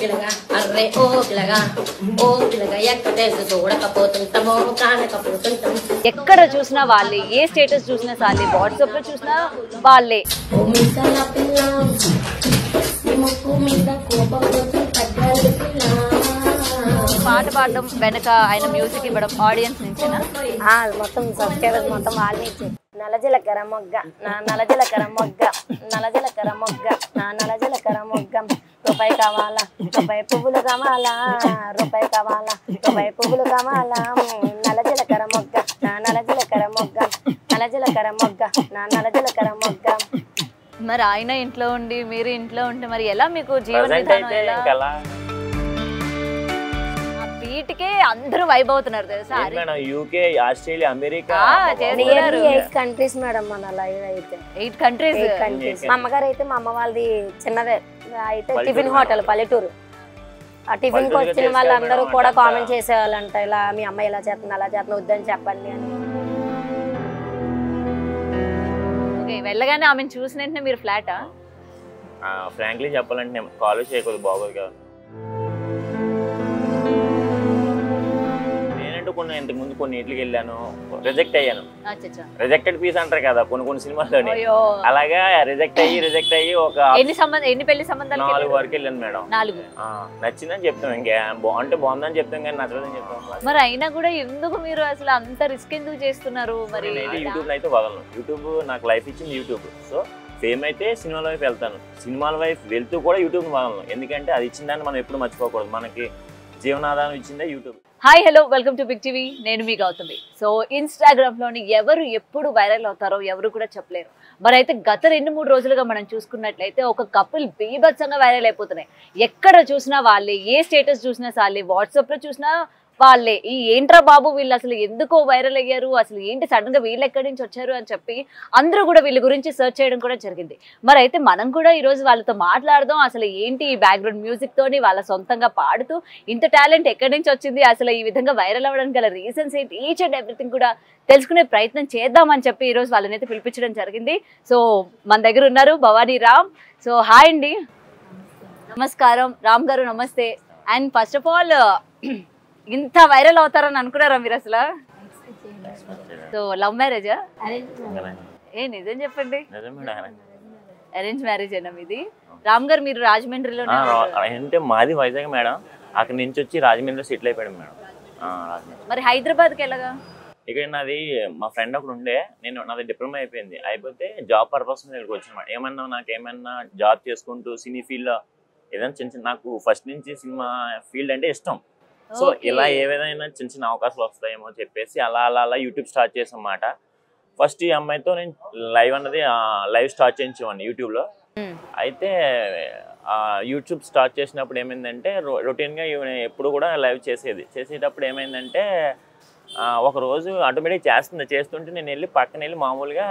పిల్లగా అర్రే ఓ పిల్లగా ఎక్కడేసి చూడకపోతుంటామో కానకపోతుంటాం. ఎక్కడ చూసినా వాళ్ళే, ఏ స్టేటస్ చూసినా చాలే, వాట్సాప్ లో చూసినా వాళ్ళే. ఓ మిసాల పిల్ల నీ ముక్కు మీద కోపం తగ్గాలి పిల్ల. పాట పాడడం వెనక ఆయన మ్యూజిక్ ఇవ్వడం ఆడియన్స్ నుంచేనా? మొత్తం సబ్స్క్రైబర్స్ మొత్తం వాళ్ళ నుంచి. నలజలకర మొగ్గ నా నలజలకర మొగ్గ, నలజలకర మొగ్గ నా నలజలకర మొగ్గ, రూపాయి కావాలా రూపాయి పువ్వులు కావాలా, రూపాయి కావాలా రూపాయి పువ్వులు కావాలా, నలజలకర మొగ్గ నా నలజలకర మొగ్గ, నలజలకర మొగ్గ నా నలజలకర మొగ్గ. మరి ఆయన ఇంట్లో ఉండి మీరు ఇంట్లో ఉంటే మరి ఎలా మీకు జీవన విధానం ఎలా? వీటికే అందరూ వైబ్ అవుతున్నారు తెలుసా. UK, Australia, America, 8 countries madam మన లైవ్ అయితే. 8 కంట్రీస్. మా అమ్మగారు అయితే మా అమ్మ వాళ్ళది చిన్నదే అయితే టిఫిన్ హోటల్ పల్లెటూరు. ఆ టిఫిన్ కి వచ్చిన వాళ్ళందరూ కూడా కామెంట్ చేసేవాళ్ళంట, ఇలా మీ అమ్మాయి ఇలా చేస్తుంది అలా చేస్తుంది వద్దని చెప్పండి అని. వెళ్ళగానే ఆమెను చూసిన వెంటనే మీరు ఫ్లాటా? ఫ్రాంక్లీ చెప్పాలంటే నేను కాలేజ్ చేయకూడదు బాగోదు కదా. కొన్ని ఇంతకు ముందు కొన్ని ఇంటికి వెళ్ళాను, రిజెక్ట్ అయ్యాను. రిజెక్టెడ్ పీస్ అంటారు కదా కొన్ని సినిమాల్లోనే, అలాగా రిజెక్ట్ అయ్యి ఒక ఎన్ని పెళ్లి సంబంధాలు 4 వరకు వెళ్ళాను మేడం. 4 నచ్చిందని చెప్తాం, ఇంకా అంటే బాగుందని చెప్తాం కానీ నచ్చలేదని చెప్తాం. మరి అయినా కూడా ఎందుకు మీరు అసలు అంత రిస్క్ ఎందుకు చేస్తున్నారు? మరి యూట్యూబ్ అయితే వదలను. యూట్యూబ్ నాకు లైఫ్ ఇచ్చింది యూట్యూబ్. సో ఫేమ్ అయితే సినిమాల వైపు వెళ్తాను, సినిమాల వైపు వెళ్తూ కూడా యూట్యూబ్ వదలను. ఎందుకంటే అది ఇచ్చిందని మనం ఎప్పుడు మర్చిపోకూడదు, మనకి జీవనాధారం ఇచ్చిందే YouTube. Hi hello welcome to big TV, నేను మీ గౌతమి. సో ఇన్స్టాగ్రామ్లోని ఎవరు ఎప్పుడు వైరల్ అవుతారో ఎవరు కూడా చెప్పలేరు. మరి అయితే గత 2-3 రోజులుగా మనం చూసుకున్నట్లయితే ఒక కపుల్ బీభత్సంగా వైరల్ అయిపోతున్నాయి. ఎక్కడ చూసినా వాళ్ళే, ఏ స్టేటస్ చూసినా చాలే, వాట్సాప్లో చూసినా వాళ్ళే. ఈ ఏంట్రా బాబు వీళ్ళు అసలు ఎందుకో వైరల్ అయ్యారు, అసలు ఏంటి సడన్ గా వీళ్ళు ఎక్కడి నుంచి వచ్చారు అని చెప్పి అందరూ కూడా వీళ్ళ గురించి సెర్చ్ చేయడం కూడా జరిగింది. మరి అయితే మనం కూడా ఈరోజు వాళ్ళతో మాట్లాడదాం, అసలు ఏంటి ఈ బ్యాక్గ్రౌండ్ మ్యూజిక్ తోని వాళ్ళ సొంతంగా పాడుతూ ఇంత టాలెంట్ ఎక్కడి నుంచి వచ్చింది, అసలు ఈ విధంగా వైరల్ అవ్వడానికి గల రీజన్స్ ఏంటి, ఈచ్ అండ్ ఎవ్రీథింగ్ కూడా తెలుసుకునే ప్రయత్నం చేద్దామని చెప్పి ఈరోజు వాళ్ళనైతే పిలిపించడం జరిగింది. సో మన దగ్గర ఉన్నారు భవానీ రామ్. సో హాయ్ అండి. నమస్కారం రామ్ గారు, నమస్తే. అండ్ ఫస్ట్ ఆఫ్ ఆల్ ఇంత వైరల్ అవుతారని అనుకున్నారా మీరు అసలు? సో లవ్ మ్యారేజా? నిజం చెప్పండి. అరేంజ్ మ్యారేజ్ అయినా మీది? రామ్ గారు మీరు రాజమండ్రిలో అంటే మాది వైజాగ్ మేడం, అక్కడి నుంచి వచ్చి రాజమండ్రిలో సెటిల్ అయిపోయాడు మేడం. మరి హైదరాబాద్కి వెళ్ళగా? ఇక్కడ నాది మా ఫ్రెండ్ ఒకడు ఉండే, నాది డిప్లొమా అయిపోయింది, అయిపోతే జాబ్ పర్పస్ మీద ఇక్కడికి వచ్చాను. నాకేమన్నా జాబ్ చేసుకుంటూ సినీ ఫీల్డ్లో ఏదైనా చిన్న నాకు ఫస్ట్ నుంచి సినిమా ఫీల్డ్ అంటే ఇష్టం. సో ఇలా ఏదైనా చిన్న అవకాశాలు వస్తాయేమో చెప్పేసి అలా యూట్యూబ్ స్టార్ట్ చేసాం అన్నమాట. ఫస్ట్ ఈ అమ్మాయితో నేను లైవ్ స్టార్ట్ చేయించేవాడిని యూట్యూబ్లో. అయితే యూట్యూబ్ స్టార్ట్ చేసినప్పుడు ఏమైందంటే రొటీన్గా ఎప్పుడు కూడా లైవ్ చేసేటప్పుడు ఏమైందంటే ఒకరోజు ఆటోమేటిక్ చేస్తుంటే నేను వెళ్ళి పక్కన వెళ్ళి మామూలుగా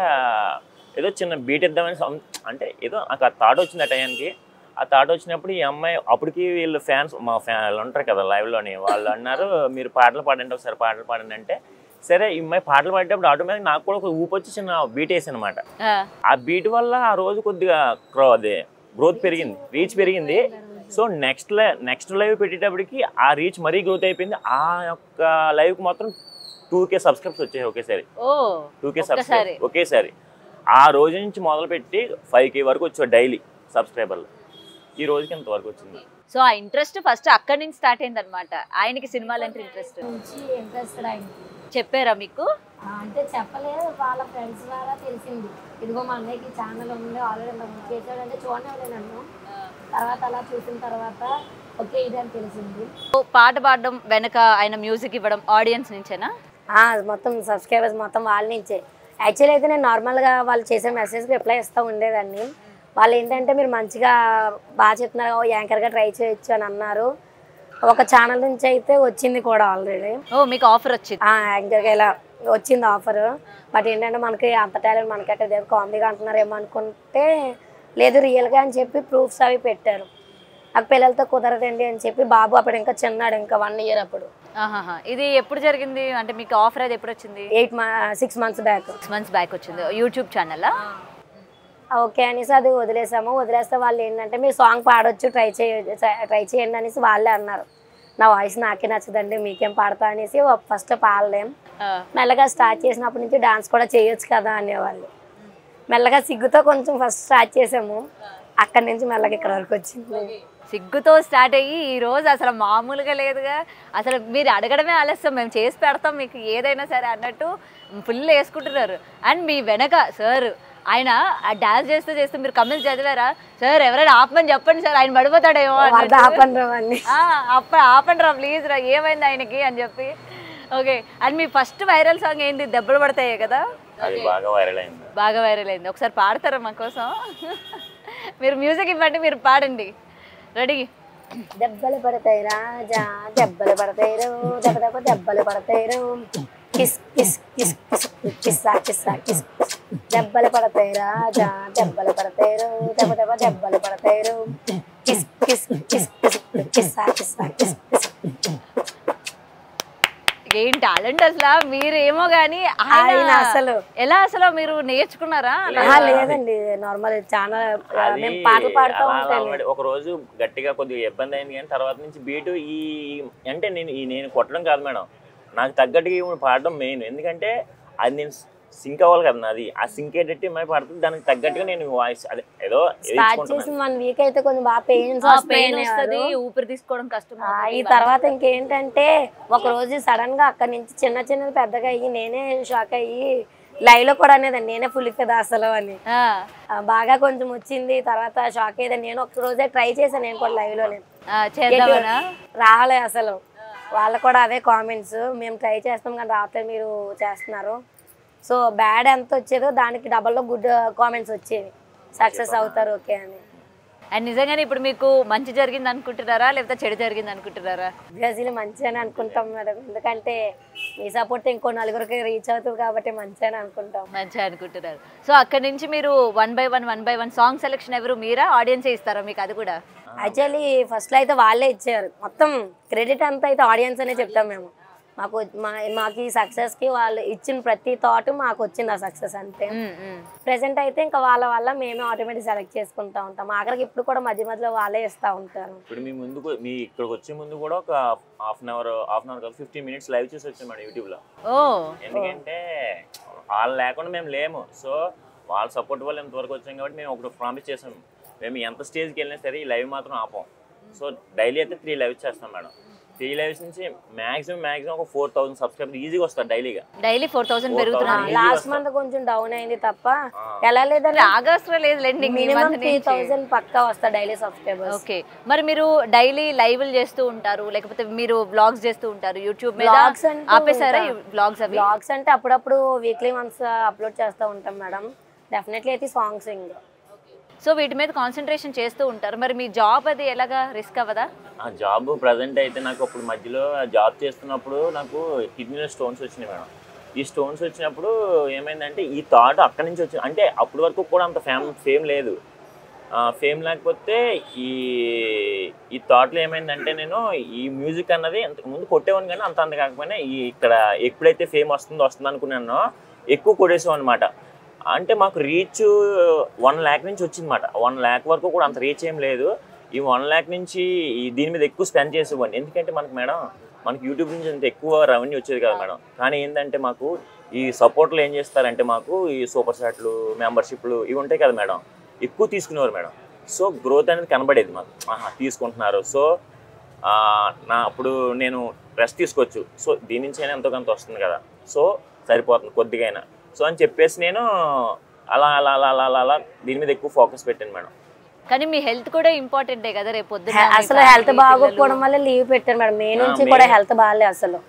ఏదో చిన్న బీట్ ఇద్దామని, అంటే ఏదో నాకు ఆ థాట్ వచ్చింది ఆ టైంకి. ఆ థాట్ వచ్చినప్పుడు ఈ అమ్మాయి అప్పటికి వీళ్ళు ఫ్యాన్స్ మా ఫ్యాన్లు ఉంటారు కదా లైవ్లోని, వాళ్ళు అన్నారు మీరు పాటలు పాడండి, ఒకసారి పాటలు పాడండి అంటే సరే ఈ అమ్మాయి పాటలు పాడేటప్పుడు ఆటోమేటిక్ నాకు కూడా ఒక ఊపు వచ్చి చిన్న బీట్ వేసి అనమాట. ఆ బీట్ వల్ల ఆ రోజు కొద్దిగా అదే గ్రోత్ పెరిగింది, రీచ్ పెరిగింది. సో నెక్స్ట్ లైవ్ పెట్టేటప్పటికి ఆ రీచ్ మరీ గ్రోత్ అయిపోయింది. ఆ యొక్క లైవ్కి మాత్రం 2K సబ్స్క్రైబ్స్ వచ్చాయి ఒకేసారి. 2K సబ్స్క్రైబ్ ఒకేసారి. ఆ రోజు నుంచి మొదలుపెట్టి 5K వరకు వచ్చాయి డైలీ సబ్స్క్రైబర్లు. ఈ రోజుకి ఇంతవరకు వచ్చింది. సో ఆ ఇంట్రెస్ట్ ఫస్ట్ అక్కడి నుంచి స్టార్ట్ అయింది అనమాట. ఆయనకి సినిమాలు అంటే ఇంట్రెస్ట్ చెప్పారా మీకు? అంటే చెప్పలేదు, వాళ్ళ ఫ్రెండ్స్ ద్వారా తెలిసింది. ఇదిగో మా అన్నయ్యకి ఛానల్ ఉంది, ఆల్రెడీ చేశాడంటే చూడలేదు నన్ను. తర్వాత అలా చూసిన తర్వాత ఓకే ఇది అని తెలిసింది. పాట పాడడం వెనక ఆయన మ్యూజిక్ ఇవ్వడం ఆడియన్స్ నుంచేనా? మొత్తం సబ్స్క్రైబర్స్ మొత్తం వాళ్ళ నుంచే. యాక్చువల్లీ అయితే నేను నార్మల్గా వాళ్ళు చేసే మెసేజ్కి రిప్లై ఇస్తూ ఉండేదాన్ని. వాళ్ళు ఏంటంటే మీరు మంచిగా బాగా చెప్తున్నారు, యాంకర్గా ట్రై చేయొచ్చు అని అన్నారు. ఒక ఛానల్ నుంచి అయితే వచ్చింది కూడా ఆల్రెడీ. మీకు ఆఫర్ వచ్చింది? యాంకర్గా ఇలా వచ్చింది ఆఫర్. బట్ ఏంటంటే మనకి అంత టాలెంట్ మనకి అక్కడ కామెడీగా అంటున్నారేమో అనుకుంటే లేదు రియల్గా అని చెప్పి ప్రూఫ్స్ అవి పెట్టారు. నాకు పిల్లలతో కుదరదండి అని చెప్పి, బాబు అప్పుడు ఇంకా చిన్నాడు, ఇంకా 1 ఇయర్ అప్పుడు. ఇది ఎప్పుడు జరిగింది అంటే మీకు ఆఫర్ అది ఎప్పుడు వచ్చింది? 6 మంత్స్ బ్యాక్. 6 మంత్స్ బ్యాక్ వచ్చింది. యూట్యూబ్ ఛానల్ ఓకే అనేసి అది వదిలేసాము. వదిలేస్తే వాళ్ళు ఏంటంటే మీరు సాంగ్ పాడొచ్చు ట్రై చేయండి అనేసి వాళ్ళే అన్నారు. నా వాయిస్ నాకే నచ్చదండి మీకేం పాడతా అనేసి ఫస్ట్ పాడలేం. మెల్లగా స్టార్ట్ చేసినప్పటి నుంచి డాన్స్ కూడా చేయొచ్చు కదా అనేవాళ్ళు. మెల్లగా సిగ్గుతో కొంచెం ఫస్ట్ స్టార్ట్ చేసాము. అక్కడి నుంచి మెల్లగా ఇక్కడ వరకు వచ్చింది. సిగ్గుతో స్టార్ట్ అయ్యి ఈ రోజు అసలు మామూలుగా లేదుగా. అసలు మీరు అడగడమే ఆలస్యం, మేము చేసి పెడతాం మీకు ఏదైనా సరే అన్నట్టు ఫుల్ వేసుకుంటున్నారు. అండ్ మీ వెనక సార్ ఆయన డాన్స్ చేస్తూ చేస్తూ మీరు కమెంట్స్ చదివారా? సార్ ఎవరైనా ఆపమని చెప్పండి సార్, ఆయన పడిపోతాడేమో ఆపండి రా ప్లీజ్ రా, ఏమైంది ఆయనకి అని చెప్పి. Okay, and me first viral song ఏంటి? దెబ్బలు పడతాయి కదా, బాగా వైరల్ అయింది. ఒకసారి పాడతారా మా కోసం? మీరు మ్యూజిక్ ఇవ్వండి, మీరు పాడండి. రెడీ? దెబ్బలు పడతాయి రాజా, దెబ్బలు పడతాయి రో, దెబ్బ దెబ్బ దెబ్బలు పడతాయి రో, కిస్ కిస్ కిస్ కిస్ కిస్సా కిస్సా కిస్. దెబ్బలు పడతాయి రాజా, దెబ్బలు పడతాయి రో, దెబ్బ దెబ్బ దెబ్బలు పడతాయి రో, కిస్ కిస్ కిస్ కిస్ కిస్సా కిస్సా కిస్. ఏం టాలెంట్ అసలు మీరేమో గానీ ఆయన అసలు ఎలా అసలు మీరు నేర్చుకున్నారా? లేదండి, నార్మల్ చాలా మేము పాటలు పాడుతూ ఉంటాం. ఒక రోజు గట్టిగా కొద్దిగా ఇబ్బంది అయింది, కానీ తర్వాత నుంచి బీటు ఈ అంటే నేను కొట్టడం కాదు మేడం, నాకు తగ్గట్టుగా పాడడం మెయిన్. ఎందుకంటే అది నేను సింక్ అవ్వాలి కదా, నాది ఆ సింక్ ఏంటంటే మై పడుతుంది, దానికి తగ్గట్టుగా నేను వాయిస్ అదే ఏదో స్టార్ట్ చేసిన 1 వీక్ అయితే కొంచెం బాగా పెయిన్ వస్తుంది, ఊపిరి తీసుకోవడం కష్టం. ఈ తర్వాత ఇంకేంటంటే ఒక రోజు సడన్ గా అక్కడి నుంచి చిన్న చిన్నది పెద్దగా అయ్యి నేనే షాక్ అయ్యి లైవ్ లో కూడా అనేదండి నేనే ఫుల్ ఫిదా అసలు అని. బాగా కొంచెం వచ్చింది, తర్వాత షాక్ అయ్యేది. నేను ఒక రోజే ట్రై చేశాను నేను కూడా లైవ్ లోనే, రాలే అసలు. వాళ్ళు కూడా అదే కామెంట్స్, మేము ట్రై చేస్తాం కానీ రాత్రి మీరు చేస్తున్నారు. సో బ్యాడ్ ఎంత వచ్చేదో దానికి డబల్లో గుడ్ కామెంట్స్ వచ్చేవి, సక్సెస్ అవుతారు ఓకే అని. అండ్ నిజంగానే ఇప్పుడు మీకు మంచి జరిగింది అనుకుంటున్నారా లేకపోతే చెడు జరిగింది అనుకుంటున్నారా? బ్రెజిల్ మంచిగానే అనుకుంటాం మేడం, ఎందుకంటే మీ సపోర్ట్ ఇంకో నలుగురికి రీచ్ అవుతుంది కాబట్టి మంచిగానే అనుకుంటాం. మంచిగా అనుకుంటున్నారు. సో అక్కడ నుంచి మీరు 1 by 1 సాంగ్ సెలెక్షన్ ఎవరు, మీరా ఆడియన్సే ఇస్తారా మీకు? అది కూడా యాక్చువల్లీ ఫస్ట్లో అయితే వాళ్ళే ఇచ్చారు, మొత్తం క్రెడిట్ అంతా అయితే ఆడియన్స్ అనే చెప్తాం మేము. మాకు ఈ సక్సెస్కి వాళ్ళు ఇచ్చిన ప్రతి థాట్ మాకు వచ్చింది ఆ సక్సెస్ అంతే. ప్రెసెంట్ అయితే ఇంకా వాళ్ళ వల్ల మేమే ఆటోమేటిక్ సెలెక్ట్ చేసుకుంటా ఉంటాం. ఆఖరికి ఇప్పుడు కూడా మధ్య మధ్యలో వాళ్ళే ఇస్తూ ఉంటారు. ఇప్పుడు మీ ఇక్కడికి వచ్చే ముందు కూడా ఒక half an hour 15 minutes live చేసి వచ్చాం మేడం యూట్యూబ్ లో. ఎందుకంటే వాళ్ళు లేకుండా మేము లేము, సో వాళ్ళ సపోర్ట్ వల్ల ఎంతవరకు వచ్చాం కాబట్టి మేము ఒకటి ప్రామిస్ చేసాం, మేము ఎంత స్టేజ్కి వెళ్ళినా సరే ఈ లైవ్ మాత్రం ఆపం. సో డైలీ అయితే 3 lives చేస్తాం మేడం. 3 lives నుంచి మాక్సిమం ఒక 4000 సబ్స్క్రైబర్ ఈజీగా వస్తారు డైలీ 4000 పెరుగుతున్నారు. లాస్ట్ మంత్ కొంచెం డౌన్ అయింది తప్ప ఎలా లేదంటే ఆగస్ట్ లో లేదు మినిమం 3000 పక్కా వస్తారు డైలీ సబ్స్క్రైబర్స్. ఓకే, మరి మీరు డైలీ లైవ్లు చేస్తూ ఉంటారు లేకపోతే మీరు బ్లాగ్స్ చేస్తూ ఉంటారు యూట్యూబ్ మీద? ఆపేసారా బ్లాగ్స్? అంటే అప్పుడప్పుడు వీక్లీ వన్స్ అప్లోడ్ చేస్తూ ఉంటాం మేడం. డెఫినెట్లీ అయితే సాంగ్స్ ఇంకా. సో వీటి మీద కాన్సన్ట్రేషన్ చేస్తూ ఉంటారు. మరి మీ జాబ్ అది ఎలాగా రిస్క్ అవ్వదా? జాబ్ ప్రజెంట్ అయితే నాకు అప్పుడు మధ్యలో జాబ్ చేస్తున్నప్పుడు నాకు కిడ్నీలో స్టోన్స్ వచ్చినాయి మేడం. ఈ స్టోన్స్ వచ్చినప్పుడు ఏమైందంటే ఈ థాట్ అక్కడి నుంచి వచ్చింది. అంటే అప్పటి వరకు కూడా అంత ఫేమ్ లేదు. ఫేమ్ లేకపోతే ఈ థాట్లో ఏమైందంటే నేను ఈ మ్యూజిక్ అన్నది ముందు కొట్టేవాను కానీ అంత కాకపోయినా ఇక్కడ ఎప్పుడైతే ఫేమ్ వస్తుందో అనుకున్నానో ఎక్కువ కొట్టేసాం అనమాట. అంటే మాకు రీచ్ 1 lakh నుంచి వచ్చిందన్నమాట. 1 lakh వరకు కూడా అంత రీచ్ ఏం లేదు. ఈ 1 lakh నుంచి దీని మీద ఎక్కువ స్పెండ్ చేసేవాడిని. ఎందుకంటే మనకి యూట్యూబ్ నుంచి అంత ఎక్కువ రెవెన్యూ వచ్చేది కదా మేడం. కానీ ఏంటంటే మాకు ఈ సపోర్ట్లు ఏం చేస్తారంటే మాకు ఈ సూపర్ చాట్లు, మెంబర్షిప్లు ఇవి ఉంటాయి కదా మేడం, ఎక్కువ తీసుకునేవారు మేడం. సో గ్రోత్ అనేది కనబడేది మాకు, తీసుకుంటున్నారు. సో అప్పుడు నేను రెస్ట్ తీసుకోవచ్చు. సో దీని నుంచి అయినా ఎంతో కొంత వస్తుంది కదా, సో సరిపోతుంది కొద్దిగా అయినా. సో అని చెప్పేసి నేను అలా దీని మీద ఎక్కువ ఫోకస్ పెట్టాను మేడం. కానీ మీ హెల్త్ కూడా ఇంపార్టెంటే కదా రేపు పొద్దున్న. అసలు హెల్త్ బాగోకపోవడం వల్ల లీవ్ పెట్టాను మేడం. మే నుంచి కూడా హెల్త్ బాగాలే అసలు.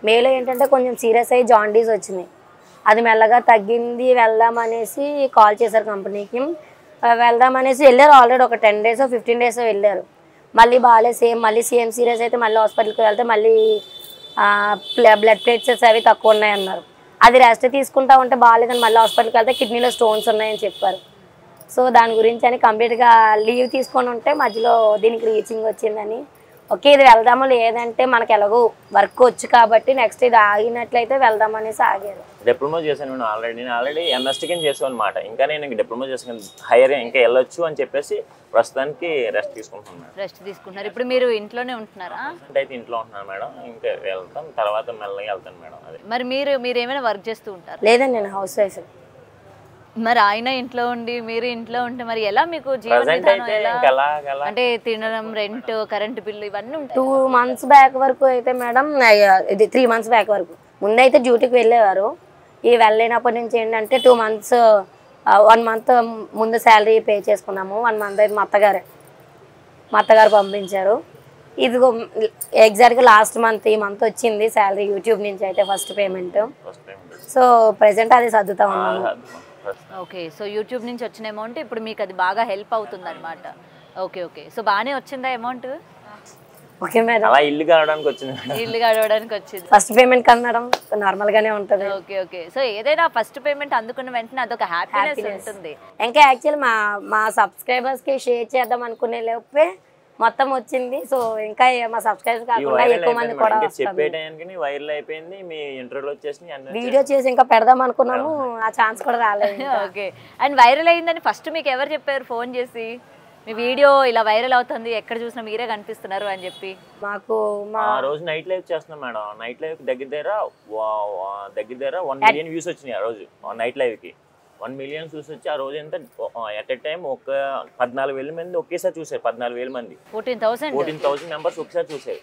మేలో ఏంటంటే కొంచెం సీరియస్ అయ్యి జాండీస్ వచ్చింది, అది మెల్లగా తగ్గింది. వెళ్దామనేసి కాల్ చేశారు కంపెనీకి, వెళ్దామనేసి వెళ్ళారు. ఆల్రెడీ ఒక 10 days 15 days వెళ్ళారు. మళ్ళీ బాగాలే మళ్ళీ సేమ్ సీరియస్ అయితే మళ్ళీ హాస్పిటల్కి వెళ్తే మళ్ళీ బ్లడ్ ప్లేట్లెట్స్ అవి తక్కువ ఉన్నాయన్నారు. అది రెస్ట్ తీసుకుంటా ఉంటే బాగాలేదని మళ్ళీ హాస్పిటల్కి వెళ్తే కిడ్నీలో స్టోన్స్ ఉన్నాయని చెప్పారు. సో దాని గురించి అని కంప్లీట్గా లీవ్ తీసుకొని ఉంటే మధ్యలో దీనికి రీచింగ్ వచ్చిందని ఓకే ఇది వెళ్దాము లేదంటే మనకి ఎలాగో వర్క్ వచ్చు కాబట్టి నెక్స్ట్ ఇది ఆగినట్లయితే వెళ్దాం అనేసి ఆగారు. డిప్లొమా చేశాను నేను ఆల్రెడీ ఎంఎస్టీ కింద చేసాను అనమాట. ఇంకా నేను డిప్లొమా చేసాను, హైయర్ ఇంకా వెళ్ళొచ్చు అని చెప్పేసి ప్రస్తుతానికి రెస్ట్ తీసుకుంటున్నాను. రెస్ట్ తీసుకుంటున్నారు. ఇప్పుడు మీరు ఇంట్లోనే ఉంటున్నారా? అయితే ఇంట్లో ఉంటున్నాను మేడం, ఇంకా వెళ్తాం తర్వాత మెల్లగా వెళ్తాను మేడం. అదే మరి మీరు ఏమైనా వర్క్ చేస్తూ ఉంటారు? లేదండి నేను హౌస్ వైఫ్. మరి ఆయన ఇంట్లో ఉండి మీరు ఇంట్లో ఉంటే మరి ఎలా మీకు జీవన ప్రెసెంట్ విధానం అయితే ఎలా? ఇంకా అంటే తినడం, రెంట్, కరెంట్ బిల్లు ఇవన్నీ ఉంటాయి. 2 months బ్యాక్ వరకు అయితే మేడం ఇది 3 months బ్యాక్ వరకు ముందైతే డ్యూటీకి వెళ్ళేవారు. ఈ వెళ్ళినప్పటి నుంచి ఏంటంటే 2 months 1 month ముందు శాలరీ పే చేసుకున్నాము. 1 month అయితే మా అత్తగారు పంపించారు. ఇదిగో ఎగ్జాక్ట్గా లాస్ట్ మంత్ ఈ మంత్ వచ్చింది శాలరీ యూట్యూబ్ నుంచి అయితే ఫస్ట్ పేమెంట్. సో ప్రెసెంట్ అది సర్దుతా ఉన్నాము. ఓకే, సో యూట్యూబ్ నుంచి వచ్చిన అమౌంట్ ఇప్పుడు మీకు అది బాగా హెల్ప్ అవుతుంది అనమాట. ఓకే ఓకే, సో బాగానే వచ్చిందా అమౌంట్? ఓకే మేడం, అలా ఇల్లు గడవడానికి వచ్చింది, ఇల్లు గడవడానికి వచ్చింది. ఫస్ట్ పేమెంట్ కన్నా నార్మల్ గానే ఉంటది. ఓకే ఓకే, సో ఏదైనా ఫస్ట్ పేమెంట్ అందుకున్న వెంటనే అదొక హ్యాపీనెస్ ఉంటుంది. ఇంకా యాక్చువల్ మా సబ్స్క్రైబర్స్ కి షేర్ చేద్దాం అనుకునే లోపే మొత్తం వచ్చింది. సో ఇంకా మా సబ్స్క్రైబర్స్ కాకుండా ఎక్కువ మంది కూడా చెప్పేటానికి వైరల్ అయిపోయింది. మీ ఇంటర్వ్యూలో వచ్చేసి వీడియో చేసి ఇంకా పెడదాం అనుకున్నాము, ఆ ఛాన్స్ కూడా రాలేదు. ఓకే, అండ్ వైరల్ అయిందని ఫస్ట్ మీకు ఎవరు చెప్పారు ఫోన్ చేసి? మీ వీడియో ఇలా వైరల్ అవుతుంది, ఎక్కడ చూసినా మీరే కనిపిస్తున్నారు అని చెప్పి. మాకు ఆ రోజు నైట్ లైవ్ చేస్తున్నాం మేడం. నైట్ లైవ్ దగ్గర 1 million వ్యూస్ వచ్చినాయి ఆ రోజు. నైట్ లైవ్ కి 1 million వ్యూస్ వచ్చి ఆ రోజు ఎంత ఎట్ ఎ టైం ఒక 14,000 మంది ఒకేసారి చూసారు. 14,000 మంది 14,000 మెంబర్స్ ఒకసారి చూసారు.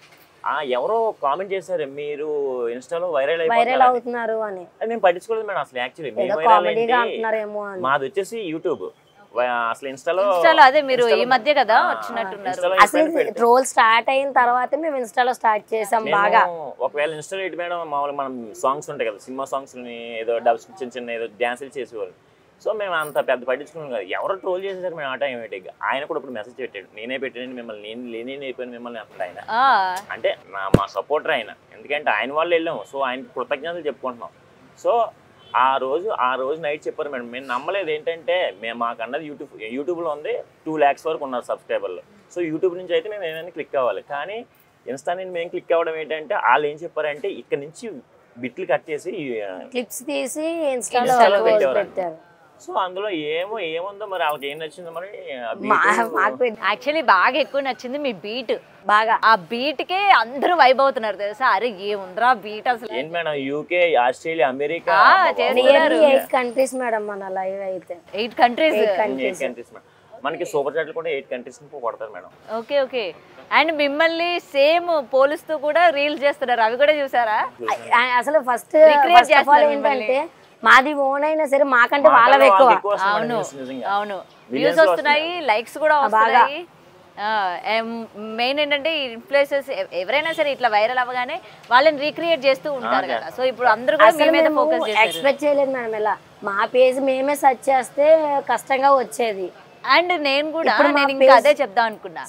ఎవరో కామెంట్ చేశారు మీరు ఇన్స్టాలో వైరల్ అవుతున్నారు అని. నేను పట్టించుకోలేదు మేడం అసలు. యాక్చువల్లీ మాది వచ్చేసి యూట్యూబ్, అసలు ఇన్స్టాలో అదే మీరు ఈ మధ్య కదా వచ్చినట్టున్నారు. అసలు ట్రోల్ స్టార్ట్ అయిన తర్వాత మేము ఇన్స్టాలో స్టార్ట్ చేసాం బాగా. ఒకవేళ ఇన్స్టాలో ఏంటి మేడం, మామూలుగా మనం సాంగ్స్ ఉంటాయి కదా, సినిమా సాంగ్స్ ఏదో డబ్స్ చిన్న ఏదో డ్యాన్సులు చేసేవాళ్ళు. సో మేము అంత పెద్ద పట్టించుకున్నాం కదా. ఎవరో ట్రోల్ చేసేసారు మేము ఆటోమేటిక్గా. ఆయన కూడా ఇప్పుడు మెసేజ్ పెట్టాడు, నేనే పెట్టాను మిమ్మల్ని, నేను అయిపోయాను మిమ్మల్ని అంటాడు ఆయన. అంటే మా సపోర్టర్ ఆయన, ఎందుకంటే ఆయన వాళ్ళు వెళ్ళాము. సో ఆయన కృతజ్ఞతలు చెప్పుకుంటున్నాం. సో ఆ రోజు నైట్ చెప్పారు మేడం. మేము నమ్మలేదు. ఏంటంటే మాకన్నది యూట్యూబ్లో ఉంది 2 lakhs వరకు ఉన్నారు సబ్స్క్రైబర్లు. సో యూట్యూబ్ నుంచి అయితే మేము ఏమైనా క్లిక్ అవ్వాలి. కానీ ఇన్స్టా నుంచి మేము క్లిక్ అవ్వడం ఏంటంటే వాళ్ళు ఏం చెప్పారంటే ఇక్కడ నుంచి బిట్లు కట్ చేసి క్లిప్స్ తీసి ఇన్స్టాలో పెట్టారు. సో అందులో ఏముందో మరి వాళ్ళకి ఏం నచ్చిందో మరి. యాక్చువల్లీ బాగా ఎక్కువ నచ్చింది మీ బీట్. బాగా ఆ బీట్ కే అందరూ వైబ్ అవుతున్నారు తెలుసా. అరే ఏముందిరా బీట్ అసలు. ఏంటి madam, UK, Australia, America 8 countries madam మన లైవ్ అయితే. 8 countries మేడం. మనకి సూపర్ చాట్లు కూడా 8 countries కొడతారు మేడం. ఓకే ఓకే, అండ్ మిమ్మల్ని సేమ్ పోలుస్తూ కూడా రీల్స్ చేస్తున్నారు, అవి కూడా చూసారా? అసలు ఫస్ట్ ఏంటంటే మాది ఓన్ అయినా సరే మాకంటే వాళ్ళవి ఎక్కువ. అవును, వ్యూస్ వస్తున్నాయి, లైక్స్ కూడా వస్తున్నాయి. మెయిన్ ఏంటంటే ఇన్ఫ్లుయెన్సర్స్ ఎవరైనా సరే ఇట్లా వైరల్ అవ్వగానే వాళ్ళని రీక్రియేట్ చేస్తూ ఉంటారు కదా. సో ఇప్పుడు అందరూ కూడా మీ మీద ఫోకస్ చేస్తారు. ఎక్స్పెక్ట్ చేయలేదు మేడం ఇలా. మా పేజ్ మేమే సెర్చ్ చేస్తే కష్టంగా వచ్చేది. అండ్ నేను కూడా ఇంకా అదే చెప్దాం అనుకున్నా.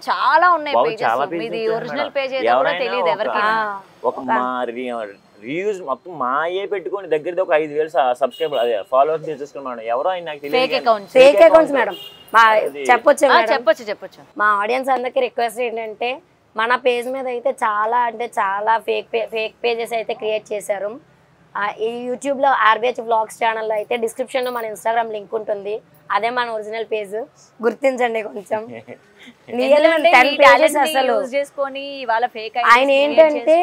చాలా ఉన్నాయి పేజెస్. మీది ఒరిజినల్ పేజ్ ఏదో కూడా తెలియదు ఎవరికి. రివ్యూస్ మొత్తం మాయే పెట్టుకొని దగ్గర ఒక 5,000 సబ్స్క్రైబర్ అదే ఫాలోవర్స్ చేసుకున్నాను. ఎవరో నాకు తెలియదు. Fake accounts madam. చెప్పొచ్చు. మా ఆడియన్స్ అందరికి రిక్వెస్ట్ ఏంటంటే మన పేజ్ మీద అయితే చాలా అంటే చాలా ఫేక్ పేజెస్ అయితే క్రియేట్ చేశారు. ఈ యూట్యూబ్లో ఆర్బిహెచ్ వ్లాగ్స్ ఛానల్లో అయితే డిస్క్రిప్షన్లో మన ఇన్స్టాగ్రామ్ లింక్ ఉంటుంది. అదే మన ఒరిజినల్ పేజ్, గుర్తించండి కొంచెం. ఆయన ఏంటంటే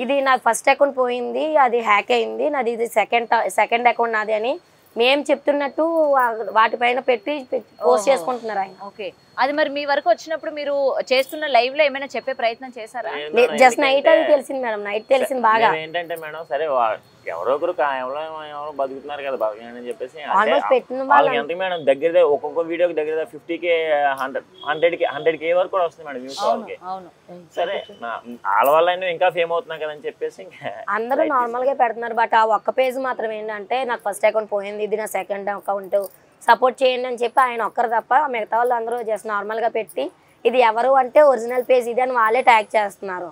ఇది నాకు ఫస్ట్ అకౌంట్ పోయింది, అది హ్యాక్ అయింది, నాది ఇది సెకండ్ అకౌంట్ నాది అని మేము చెప్తున్నట్టు వాటిపైన పెట్టి పోస్ట్ చేసుకుంటున్నారు ఆయన. ఓకే, అది మరి మీ వరకు వచ్చినప్పుడు మీరు చేస్తున్న లైవ్ లో ఏమైనా చెప్పే ప్రయత్నం చేశారా? జస్ట్ నైట్ అది తెలిసింది మేడం, నైట్ తెలిసింది బాగా. ఏంటంటే మేడం సరే ఎవరో ఒకరు ఎవరో బతుకుతున్నారు కదా బతకని చెప్పేసి ఎంత మేడం దగ్గర ఒక్కొక్క వీడియోకి దగ్గర 50K 100K వరకు కూడా వస్తుంది మేడం వ్యూస్ వాళ్ళకి. సరే వాళ్ళ వల్ల ఇంకా ఫేమ్ అవుతున్నాయి కదా అని చెప్పేసి అందరూ నార్మల్ గా పెడుతున్నారు. బట్ ఆ ఒక్క పేజ్ మాత్రం ఏంటంటే నాకు ఫస్ట్ అకౌంట్ పోయింది, ఇది నా సెకండ్ అకౌంట్, సపోర్ట్ చేయండి అని చెప్పి ఆయన ఒక్కరు తప్ప మిగతా వాళ్ళు అందరూ జస్ట్ నార్మల్ గా పెట్టి ఇది ఎవరు అంటే ఒరిజినల్ పేజ్ ఇది అని వాళ్ళే ట్యాగ్ చేస్తున్నారు.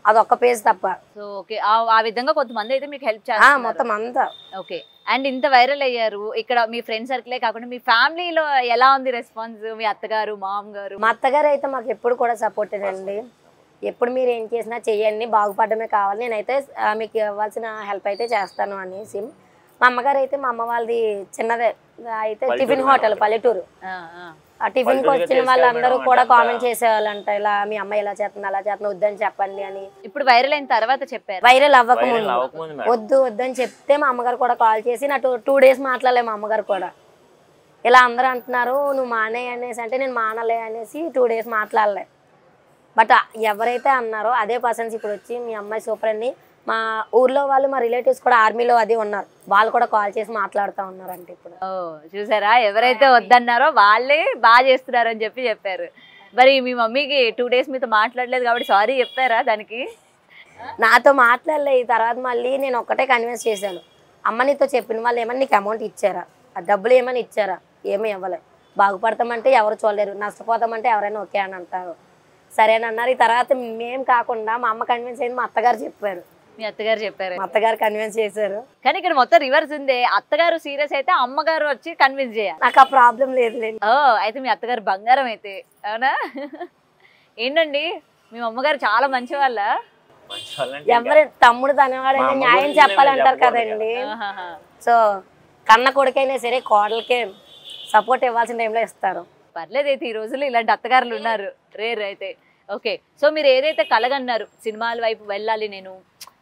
అదొక్క పేజ్ తప్ప. సో ఓకే, ఆ విధంగా కొంతమంది అయితే మీకు హెల్ప్ చేస్తారు మొత్తం అంతా. ఓకే. అండ్ ఇంత వైరల్ అయ్యారు, ఇక్కడ మీ ఫ్రెండ్ సర్కిలే కాకుండా మీ ఫ్యామిలీలో ఎలా ఉంది రెస్పాన్స్? మీ అత్తగారు, మామగారు? మా అత్తగారు అయితే మాకు ఎప్పుడు కూడా సపోర్టెడ్ అండి. ఎప్పుడు మీరు ఏం చేసినా చెయ్యండి, బాగుపడమే కావాలి, నేనైతే మీకు ఇవ్వాల్సిన హెల్ప్ అయితే చేస్తాను అనేసి. మా అమ్మగారు అయితే, మా అమ్మ వాళ్ళది చిన్నదే అయితే టిఫిన్ హోటల్ పల్లెటూరు. ఆ టిఫిన్ కి వచ్చిన వాళ్ళందరూ కూడా కామెంట్ చేసేవాళ్ళంట, ఇలా మీ అమ్మాయి ఇలా చేస్తుంది అలా చేస్తుంది, వద్దని చెప్పండి అని. ఇప్పుడు వైరల్ అయిన తర్వాత చెప్పారు? వైరల్ అవ్వకముందు వద్దని చెప్తే మా అమ్మగారు కూడా కాల్ చేసి నా 2 days మాట్లాడలే. మా అమ్మగారు కూడా ఇలా అందరూ అంటున్నారు నువ్వు మానే అనేసి అంటే నేను మానలే అనేసి 2 days మాట్లాడలే. బట్ ఎవరైతే అన్నారో అదే పర్సన్స్ ఇప్పుడు వచ్చి మీ అమ్మాయి సూపర్ అండి, మా ఊర్లో వాళ్ళు మా రిలేటివ్స్ కూడా ఆర్మీలో అది ఉన్నారు, వాళ్ళు కూడా కాల్ చేసి మాట్లాడుతూ ఉన్నారంటే. ఇప్పుడు చూసారా, ఎవరైతే వద్దన్నారో వాళ్ళే బాగా చేస్తున్నారు అని చెప్పారు. మరి మీ మమ్మీకి 2 days మీతో మాట్లాడలేదు కాబట్టి సారీ చెప్పారా దానికి? నాతో మాట్లాడలే. ఈ తర్వాత మళ్ళీ నేను ఒక్కటే కన్విన్స్ చేశాను, అమ్మ నీతో చెప్పిన వాళ్ళు ఏమన్నా నీకు అమౌంట్ ఇచ్చారా, ఆ డబ్బులు ఏమని ఇచ్చారా? ఏమీ ఇవ్వలేదు. బాగుపడతామంటే ఎవరు చూడలేరు, నష్టపోతామంటే ఎవరైనా ఓకే అని అంటారు. సరేనన్నారు. ఈ తర్వాత మేము కాకుండా మా అమ్మ కన్విన్స్ అయింది, మా అత్తగారు చెప్పారు. మీ అత్తగారు చెప్పారు? మా అత్తగారు కన్విన్స్ చేశారు. కానీ ఇక్కడ మొత్తం రివర్స్ ఉంది, అత్తగారు సీరియస్ అయితే అమ్మగారు వచ్చి కన్విన్స్ చేయాలి. నాకు ఆ ప్రాబ్లం లేదు. అయితే మీ అత్తగారు బంగారం అయితే, అవునా? ఏంటండి మీ అమ్మగారు చాలా మంచి వాళ్ళ? ఎవరి తమ్ముడు తనవాడైనా న్యాయం చెప్పాలంటారు కదండి. సో కన్న కొడుకైనా సరే కోడలకే సపోర్ట్ ఇవ్వాల్సిన టైంలో ఇస్తారు. పర్లేదు అయితే, ఈ రోజుల్లో ఇలాంటి అత్తగారులు ఉన్నారు, రేర్ అయితే. ఓకే. సో మీరు ఏదైతే కలగన్నారు సినిమాల వైపు వెళ్ళాలి,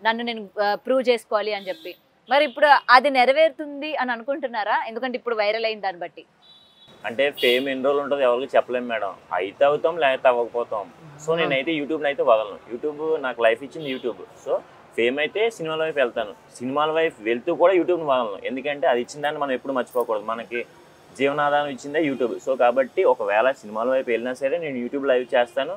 నన్ను నేను ప్రూవ్ చేసుకోవాలి అని చెప్పి, మరి ఇప్పుడు అది నెరవేరుతుంది అని అనుకుంటున్నారా? ఎందుకంటే ఇప్పుడు వైరల్ అయింది దాన్ని బట్టి. అంటే ఫేమ్ ఎన్ని రోజులు ఉంటుంది ఎవరికి చెప్పలేము మేడం, అయితే అవుతాం లేకపోతే అవ్వకపోతాం. సో నేనైతే యూట్యూబ్ని అయితే వదలను. యూట్యూబ్ నాకు లైఫ్ ఇచ్చింది యూట్యూబ్. సో ఫేమ్ అయితే సినిమాల వైపు వెళ్తాను, సినిమాల వైపు వెళ్తూ కూడా యూట్యూబ్ని వదలను. ఎందుకంటే అది ఇచ్చిన దాన్ని మనం ఎప్పుడు మర్చిపోకూడదు, మనకి జీవనాధారం ఇచ్చిందే యూట్యూబ్. సో కాబట్టి ఒకవేళ సినిమాల వైపు వెళ్ళినా సరే నేను యూట్యూబ్ లైవ్ చేస్తాను.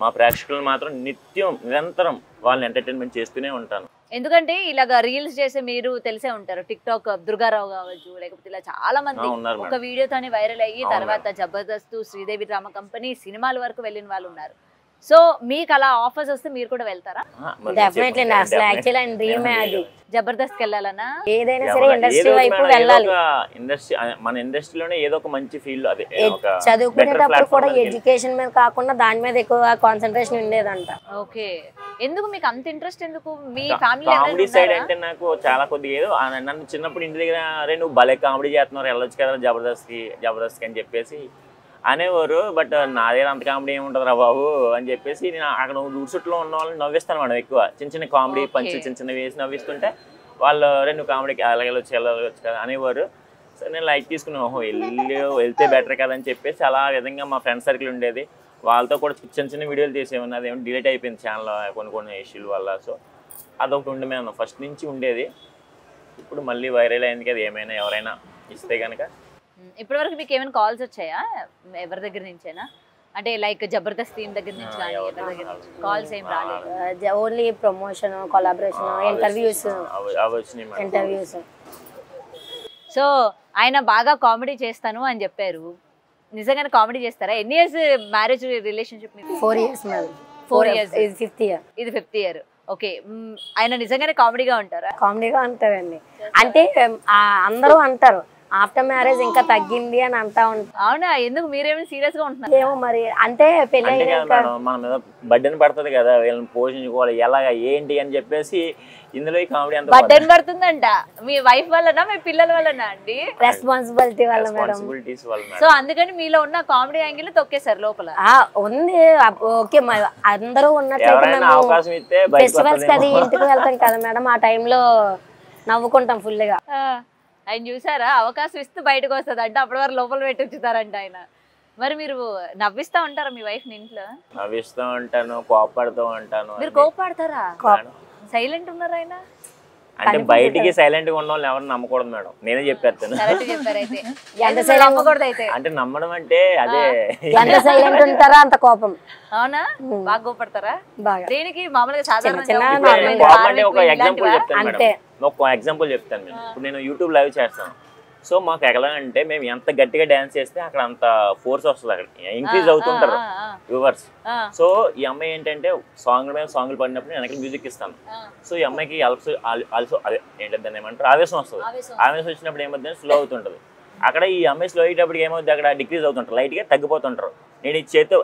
మా ప్రేక్షకులను మాత్రం నిరంతరం వాళ్ళని ఎంటర్టైన్మెంట్ చేస్తూనే ఉంటాను. ఎందుకంటే ఇలాగా రీల్స్ చేసే మీరు తెలిసే ఉంటారు, టిక్ టాక్ దుర్గారావు కావచ్చు, లేకపోతే ఇలా చాలా మంది ఒక వీడియోతోనే వైరల్ అయ్యి తర్వాత జబర్దస్త్, శ్రీదేవి డ్రామా కంపెనీ, సినిమాల వరకు వెళ్ళిన వాళ్ళు ఉన్నారు. సో మీకు అలా ఆఫర్స్ వస్తే మీరు కూడా వెళ్తారా? డెఫినెట్లీ. అసలు యాక్చువల్లీ ఆయన డ్రీమే అది, జబర్దస్త్ వెళ్ళాలన్నా ఏదైనా సరే ఇండస్ట్రీ వైపు వెళ్ళాలి. ఇండస్ట్రీ, మన ఇండస్ట్రీలోనే ఏదో ఒక మంచి ఫీల్డ్, అదే చదువుకునేటప్పుడు కూడా ఎడ్యుకేషన్ మీద కాకుండా దాని మీద ఎక్కువ కాన్సన్ట్రేషన్ ఉండేదంట. ఓకే. ఎందుకు మీకు అంత ఇంట్రెస్ట్? ఎందుకు మీ ఫ్యామిలీ కామెడీ సైడ్ అంటే నాకు చాలా కొద్దిగా ఏదో, నన్ను చిన్నప్పుడు ఇంటి దగ్గర అరే నువ్వు భలే కామెడీ చేస్తున్నారు, వెళ్ళొచ్చు కదా జబర్దస్త్ అని చెప్పేసి అనేవారు. బట్ నా దగ్గర అంత కామెడీ ఏముంటుంది రా బాబు అని చెప్పేసి నేను అక్కడ ఊడ్చుట్లో ఉన్న వాళ్ళని నవ్విస్తాను మేడం. ఎక్కువ చిన్న కామెడీ పంచులు చిన్న వేసి నవ్విస్తుంటే వాళ్ళు రెండు కామెడీకి వెళ్ళవచ్చు కదా అనేవారు. సో నేను లైక్ తీసుకున్నాను, ఓహో వెళ్తే బెటర్ కదా అని చెప్పేసి అలా విధంగా మా ఫ్రెండ్ సర్కిల్ ఉండేది, వాళ్ళతో కూడా చిన్న వీడియోలు తీసేమన్నా. అదేమో డిలీట్ అయిపోయింది ఛానల్ కొన్ని ఇష్యూల వల్ల. సో అదొకటి ఉండే మేము ఫస్ట్ నుంచి ఉండేది. ఇప్పుడు మళ్ళీ వైరల్ అయింది కదా, ఏమైనా ఎవరైనా ఇస్తే కనుక. ఇప్పటివరకు మీకు ఏమైనా కాల్స్ వచ్చాయా ఎవరి దగ్గర నుంచైనా? అంటే లైక్ జబర్దస్త్ టీమ్ దగ్గర నుంచి కానీ ఎవరి దగ్గర నుంచి కాల్స్ ఏం రాలేదు? Only promotion, collaboration, interviews. So ఆయన బాగా కామెడీ చేస్తాను అని చెప్పారు, నిజంగానే కామెడీ చేస్తారా? ఎన్ని ఇయర్స్ మ్యారేజ్ రిలేషన్షిప్ మీకు? 4 years మేడం. 4 years. ఇది 5th year. ఇది 5th year. ఓకే. ఆయన నిజంగానే కామెడీగా ఉంటారా? కామెడీగా ఉంటారండి. అంటే అందరూ అంటారు ఆఫ్టర్ మ్యారేజ్ ఇంకా తగ్గింది అని అంటా ఉంటారు. అవునా? ఎందుకు మీరేమైనా సీరియస్ గా ఉంటున్నారు? ఏమో మరి, అంటే పెళ్లి మన మీద బడ్డెన్ పడుతుంది కదా, వీళ్ళని పోషించుకోవాలి ఎలాగా ఏంటి అని చెప్పేసి ఇందులో ఈ కామెడీ అంతా బడ్డెన్ పడుతుందంట. మీ వైఫ్ వల్లనా మీ పిల్లల వల్లనా అండి? రెస్పాన్సిబిలిటీ వల్ల మేడం. సో అందుకని మీలో ఉన్న కామెడీ యాంగిల్ తొక్కేశారు లోపల. ఉంది. ఓకే, అందరూ ఉన్నట్లయితే ఫెస్టివల్స్ కి అది ఇంటికి వెళ్తాం కదా మేడం, ఆ టైంలో నవ్వుకుంటాం ఫుల్ గా. ఆయన చూసారా, అవకాశం ఇస్తూ బయటకు వస్తుంది అంటే అప్పటి వరకు లోపల పెట్టి వచ్చుతారంట ఆయన. మరి మీరు నవ్విస్తా ఉంటారా మీ వైఫ్ ని ఇంట్లో? నవ్విస్తూ ఉంటాను, కోపడుతూ ఉంటాను. మీరు కోపడతారా? సైలెంట్ ఉన్నారు ఆయన అంటే బయటికి సైలెంట్ గా ఉన్న వాళ్ళని ఎవరు నమ్మకూడదు మేడం, నేనే చెప్పేస్తాను. అంటే నమ్మడం అంటే అదే, ఎంత సైలెంట్ ఉంటారా అంత కోపం. అవునా? బాగా కోపడతారా? దేనికి? మామూలుగా ఒక ఎగ్జాంపుల్ చెప్తాను మేడం. ఒక ఎగ్జాంపుల్ చెప్తాను. ఇప్పుడు నేను యూట్యూబ్ లైవ్ చేస్తాను, సో మాకు ఎలా అంటే మేము ఎంత గట్టిగా డ్యాన్స్ చేస్తే అక్కడ అంత ఫోర్స్ వస్తుంది, అక్కడ ఇంక్రీజ్ అవుతుంటారు వ్యూవర్స్. సో ఈ అమ్మాయి ఏంటంటే సాంగ్ మీద సాంగ్లు పడినప్పుడు నేను వెనకాల మ్యూజిక్ ఇస్తాను. సో ఈ అమ్మాయికి ఆల్సో అదే ఏంటంటే ఏమంటారు ఆవేశం వస్తుంది. ఆవేశం వచ్చినప్పుడు ఏమవుతుంది స్లో అవుతుంటుంది. అక్కడ ఈ అమ్మాయి స్లో అయ్యేటప్పుడు ఏమవుతుంది అక్కడ డిక్రీజ్ అవుతుంటారు, లైట్గా తగ్గిపోతుంటారు. నేను ఈ చేతితో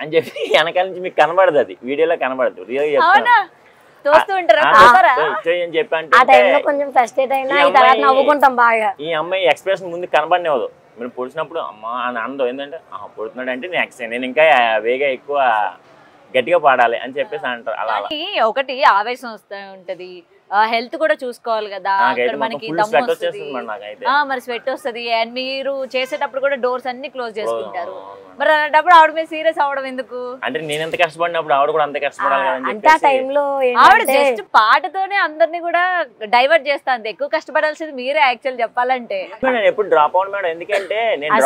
అని చెప్పి వెనకాల నుంచి మీకు కనబడదు, అది వీడియోలో కనబడదు, రియల్గా చెప్తాను. ఈ అమ్మాయి ఎక్స్ప్రెషన్ ముందు కనబడినవదు, మీరు పొడిచినప్పుడు అమ్మా అని అందం. ఏంటంటే పొడుతున్నాడు అంటే నేను ఇంకా వేగా ఎక్కువ గట్టిగా పాడాలి అని చెప్పేసి అంటారు. అలా ఒకటి ఆవేశం వస్తూ ఉంటది, హెల్త్ కూడా చూసుకోవాలి కదా, మనకి మరి స్వెట్ వస్తుంది. అండ్ మీరు చేసేటప్పుడు కూడా డోర్స్ అన్ని క్లోజ్ చేసుకుంటారు. మరి అలాంటప్పుడు ఆవిడ మీద సీరియస్ అవడం ఎందుకు? అంటే నేను ఎంత కష్టపడినప్పుడు ఆవిడ కూడా అంత కష్టపడాలి. ఆవిడ జస్ట్ పాటతోనే అందరినీ కూడా డైవర్ట్ చేస్తాను. ఎక్కువ కష్టపడాల్సింది మీరే యాక్చువల్ చెప్పాలంటే. నేను ఎప్పుడు డ్రాప్ అవును మేడం, ఎందుకంటే నేను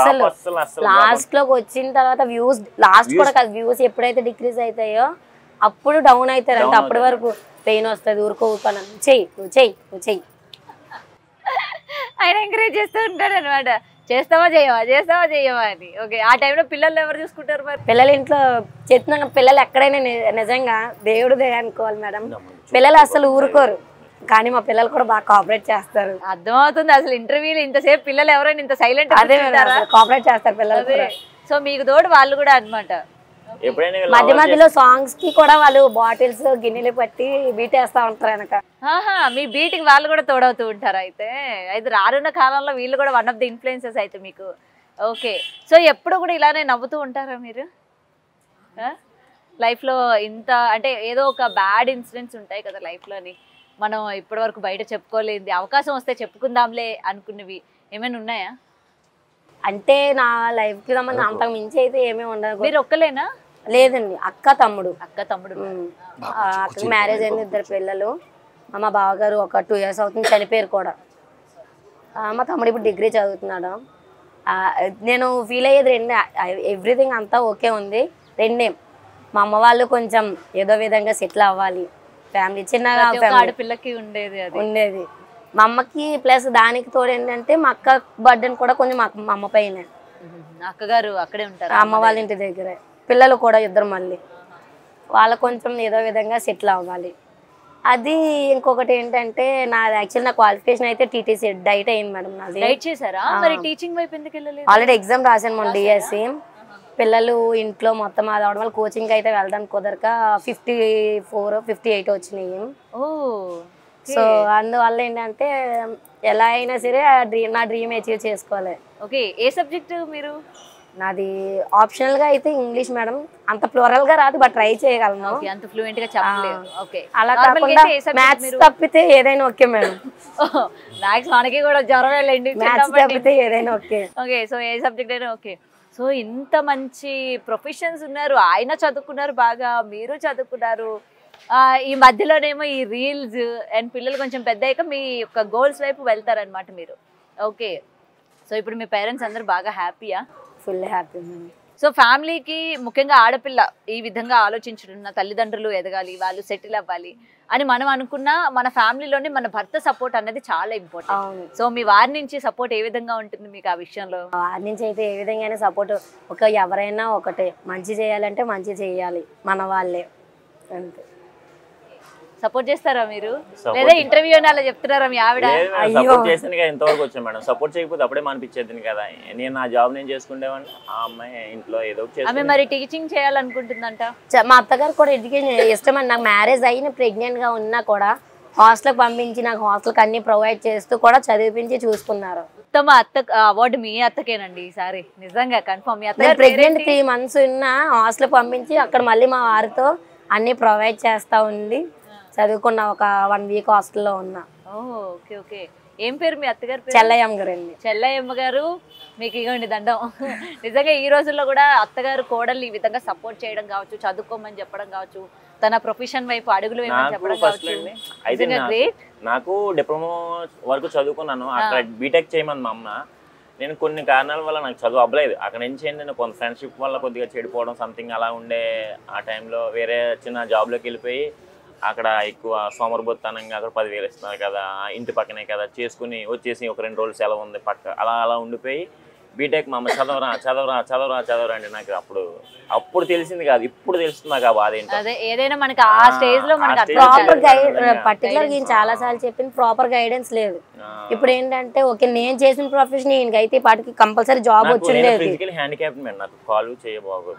లాస్ట్ లోకి వచ్చిన తర్వాత వ్యూస్ లాస్ట్ కూడా కాదు, వ్యూస్ ఎప్పుడైతే డిక్రీజ్ అవుతాయో అప్పుడు డౌన్ అవుతారు. అంటే అప్పటి వరకు పెయిన్ వస్తుంది, ఊరుకోను చెయ్యి నువ్వు చెయ్యి నువ్వు చెయ్యి ఆయన ఎంకరేజ్ చేస్తూ ఉంటాడు అనమాట. చేస్తావా చేయవా అని. ఓకే, ఆ టైంలో పిల్లలు ఎవరు చూసుకుంటారు? మరి పిల్లలు ఇంట్లో చెప్తున్నాను, పిల్లలు ఎక్కడైనా నిజంగా దేవుడిదే అనుకోవాలి మేడం. పిల్లలు అసలు ఊరుకోరు, కానీ మా పిల్లలు కూడా బాగా కోఆపరేట్ చేస్తారు. అర్థమవుతుంది. అసలు ఇంటర్వ్యూలు ఇంతసేపు పిల్లలు ఎవరైనా ఇంత సైలెంట్ అదే కోఆపరేట్ చేస్తారు పిల్లలు. సో మీకు తోడు వాళ్ళు కూడా అనమాట. మధ్య మధ్యలో సాంగ్స్ కి కూడా వాళ్ళు బాటిల్స్ గిన్నెలు పట్టి బీట్ వేస్తా ఉంటారు వెనక. మీ బీట్కి వాళ్ళు కూడా తోడవుతూ ఉంటారు. అయితే రానున్న కాలంలో వీళ్ళు కూడా వన్ ఆఫ్ ది ఇన్ఫ్లుయెన్సెస్ అయితే మీకు. ఓకే, సో ఎప్పుడు కూడా ఇలానే నవ్వుతూ ఉంటారా మీరు లైఫ్లో? ఇంత అంటే ఏదో ఒక బ్యాడ్ ఇన్సిడెంట్స్ ఉంటాయి కదా లైఫ్లోని, మనం ఇప్పటి వరకు బయట చెప్పుకోలేదు, అవకాశం వస్తే చెప్పుకుందాంలే అనుకున్నవి ఏమైనా ఉన్నాయా? అంటే నా లైఫ్ కి సంబంధించి అంతకు మించి అయితే ఏమీ ఉండదు. మీరు ఒక్కలేనా? లేదండి, అక్క తమ్ముడు. అక్కకి మ్యారేజ్ అయింది, 2 పిల్లలు. మా బావగారు ఒక 2 years అవుతుంది, చనిపోయారు కూడా. మా తమ్ముడు ఇప్పుడు డిగ్రీ చదువుతున్నాడు. నేను ఫీల్ అయ్యేది రెండే, ఎవ్రీథింగ్ అంతా ఓకే ఉంది, రెండే. మా అమ్మ వాళ్ళు కొంచెం ఏదో విధంగా సెటిల్ అవ్వాలి, ఫ్యామిలీ చిన్నగా ఆడపిల్లకి ఉండేది. మా అమ్మకి ప్లస్ దానికి తోడు ఏంటంటే మా అక్క బర్త్డేని కూడా కొంచెం మా అమ్మ పైన. అక్కగారు అక్కడే ఉంటారు, అమ్మ వాళ్ళ ఇంటి దగ్గరే. పిల్లలు కూడా 2 మళ్ళీ, వాళ్ళకు కొంచెం ఏదో విధంగా సెటిల్ అవ్వాలి. అది ఇంకొకటి ఏంటంటే నాది యాక్చువల్ నా క్వాలిఫికేషన్ అయితే టీటీసీ డైట్ అయింది మేడం. నాది ఆల్రెడీ ఎగ్జామ్ రాశాను మొన్న డిఎస్సి. పిల్లలు ఇంట్లో మొత్తం అది అవడం వల్ల కోచింగ్ అయితే వెళ్ళడానికి కుదరక 54, 58 వచ్చినాయి. సో అందువల్ల ఏంటంటే ఎలా అయినా సరే నా డ్రీమ్ అచీవ్ చేసుకోవాలి. ఓకే, ఏ సబ్జెక్ట్ మీరు? నాది ఆప్షనల్ గా అయితే ఇంగ్లీష్ మేడం, అంత ఫ్లోరల్ గా రాదు, బట్ ట్రై చేయగలను. అంత ఫ్లూయెంట్ గా చెప్పలేదు. ఓకే, అలా కాకుండా మ్యాథ్స్ తప్పితే ఏదైనా ఓకే మేడం. మ్యాథ్స్ మనకి కూడా జ్వరం వెళ్ళండి, మ్యాథ్స్ తప్పితే ఏదైనా ఓకే. ఓకే, సో ఏ సబ్జెక్ట్ అయినా ఓకే. సో ఇంత మంచి ప్రొఫెషన్స్ ఉన్నారు, ఆయన చదువుకున్నారు బాగా, మీరు చదువుకున్నారు. ఈ మధ్యలోనేమో ఈ రీల్స్ అండ్ పిల్లలు కొంచెం పెద్ద అయ్యాక మీ యొక్క గోల్స్ వైపు వెళ్తారనమాట మీరు. ఓకే, సో ఇప్పుడు మీ పేరెంట్స్ అందరూ బాగా హ్యాపీయా? Full happy. సో ఫ్యామిలీకి ముఖ్యంగా ఆడపిల్ల ఈ విధంగా ఆలోచించుతున్న తల్లిదండ్రులు ఎదగాలి, వాళ్ళు సెటిల్ అవ్వాలి అని మనం అనుకున్నా మన ఫ్యామిలీలోనే మన భర్త సపోర్ట్ అన్నది చాలా ఇంపార్టెంట్. సో మీ వారి నుంచి సపోర్ట్ ఏ విధంగా ఉంటుంది మీకు ఆ విషయంలో? వారి నుంచి అయితే ఏ విధంగా సపోర్ట్, ఎవరైనా ఒకటే, మంచి చేయాలంటే మంచి చేయాలి మన వాళ్ళే, అంతే. సపోర్ట్ చేస్తారా మీరు, లేదా ఇంటర్వ్యూ అని అలా చెప్తున్నారా మీ ఆవిడ? సపోర్ట్ చేసింది కదా ఇంతవరకు వచ్చాను మేడం. సపోర్ట్ చేయకపోతే అప్పుడే అనిపించేది కదా, నేను నా జాబ్ నేను చేసుకుంటేవాడిని, ఆ అమ్మాయి ఇంట్లో ఏదో ఆమె మరి టీచింగ్ చేయాలనుకుంటుందంట. మా అత్తగారు కూడా ఎడ్యుకేషన్ ఇష్టమని, నాకు మ్యారేజ్ అయిన ప్రెగ్నెంట్ గా ఉన్నా కూడా హాస్టల్కి పంపించి నాకు హాస్టల్కి అన్ని ప్రొవైడ్ చేస్తూ కూడా చదివించి చూసుకున్నారు. ఉత్తమ అత్త అవార్డు మీ అత్తకేనండి ఈసారి, నిజంగా కన్ఫర్మ్. మీ అత్త ప్రెగ్నెంట్ 3 months ఉన్నా హాస్టల్ పంపించి అక్కడ మళ్ళీ మా వారితో అన్ని ప్రొవైడ్ చేస్తా ఉంది, చదువుకున్న ఒక 1 week హాస్టల్లో ఉన్నా. ఓకే ఓకే, ఏం పేరు మీ అత్తగారి పేరు? చెల్లయ్యమ్మ గారు అండి. చెల్లయ్యమ్మ గారు, మీకు ఇవ్వండి దండం. నిజంగా ఈ రోజుల్లో కూడా అత్తగారు కోడలు ఈ విధంగా సపోర్ట్ చేయడం కావచ్చు, చదువుకోమని చెప్పడం కావచ్చు, తన ప్రొఫెషన్ వైపు అడుగులు వేయమని చెప్పడం కావచ్చు. నాకు డిప్లొమా వరకు చదువుకున్నాను, అక్కడ బీటెక్ చేయమని మా అమ్మ. నేను కొన్ని కారణాల వల్ల నాకు చదువు అవ్వలేదు. అక్కడ నుంచి ఏంటంటే కొంత ఫ్రెండ్షిప్ వల్ల కొద్దిగా చెడిపోవడం సంథింగ్ అలా ఉండే. ఆ టైంలో వేరే చిన్న జాబ్లోకి వెళ్ళిపోయి అక్కడ ఎక్కువ సోమరబొత్తనంగా అక్కడ 10,000 ఇస్తున్నారు కదా, ఇంటి పక్కనే కదా చేసుకుని వచ్చేసి ఒక 2 రోజులు సెలవు ఉంది పక్క అలా ఉండిపోయి బీటెక్ మా అమ్మ చదవరా అంటే నాకు అప్పుడు తెలిసింది కాదు, ఇప్పుడు తెలుస్తుంది నాకు ఆ బాధ ఏంటో. అదే ఏదైనా మనకి ఆ స్టేజ్ లో మనకి ప్రాపర్ గైడ్ పర్టికులర్ గా చాలా సార్లు చెప్పింది ప్రాపర్ గైడెన్స్ లేదు. ఇప్పుడు ఏంటంటే ఓకే నేను చేసిన ప్రొఫెషన్ ఈయనకైతే పాటికి కంపల్సరీ జాబ్ వచ్చిండేది. ఫిజికల్ హ్యాండిక్యాప్ నాకు కాల్ చేయబోదు.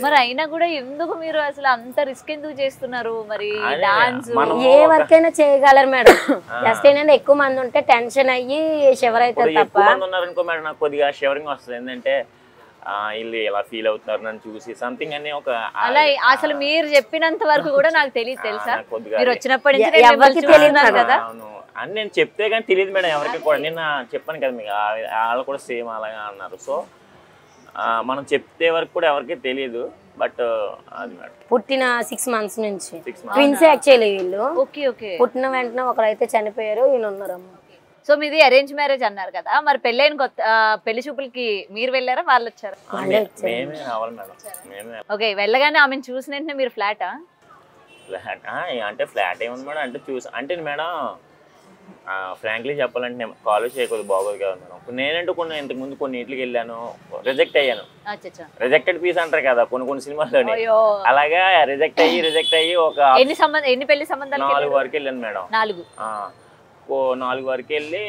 మరి అయినా కూడా ఎందుకు మీరు అసలు అంత రిస్క్ ఎందుకు చేస్తున్నారు? మరి డాన్స్ ఏ వర్క్ అయినా చేయగలరు మేడం. జస్ట్ ఏంటంటే ఎక్కువ మంది ఉంటే టెన్షన్ అయ్యి షివర్ అవుతారు తప్ప. ఉన్నారనుకో మేడం నాకు కొద్దిగా షివరింగ్ వస్తుంది. ఏంటంటే వీళ్ళు ఎలా ఫీల్ అవుతున్నారు నన్ను చూసి సంథింగ్ అని ఒక అలా. అసలు మీరు చెప్పినంత వరకు కూడా నాకు తెలియదు తెలుసా, మీరు వచ్చినప్పటి నుంచి ఎవరికి తెలియదు కదా. అని నేను చెప్తే కానీ తెలియదు మేడం ఎవరికి కూడా. నేను చెప్పాను కదా మీకు, వాళ్ళు కూడా సేమ్ అలాగా అన్నారు. సో మనం చెప్తే వరకు కూడా ఎవరికి తెలియదు. బట్ అది మేడం పుట్టిన 6 months నుంచి ట్విన్స్ యాక్చువల్లీ వీళ్ళు. పుట్టిన వెంటనే ఒకరైతే చనిపోయారు, ఈయన ఉన్నారమ్మ. సో మీది అరేంజ్ మ్యారేజ్ అన్నారు కదా, మరి పెళ్ళైన కొత్త పెళ్లి చూపులకి మీరు వెళ్ళారా వాళ్ళు వచ్చారా? ఓకే, వెళ్ళగానే ఆమెను చూసిన వెంటనే మీరు ఫ్లాటా? ఫ్లాట్ అంటే ఫ్లాట్ ఏముంది మేడం, అంటే అంటే మేడం ఫ్రాంక్లీ చెప్పాలంటే నేను కాలేజ్ చేయకూడదు బాగోదు కదా మేడం. నేనంటూ ఇంతకుముందు కొన్ని ఇంటికి వెళ్ళాను, రిజెక్ట్ అయ్యాను. రిజెక్టెడ్ పీస్ అంటారు కదా కొన్ని సినిమాల్లోని, అలాగా రిజెక్ట్ అయ్యి ఒక ఎన్ని పెళ్లి సంబంధాలు? 4 వరకు వెళ్ళాను మేడం. 4 వరకు వెళ్ళి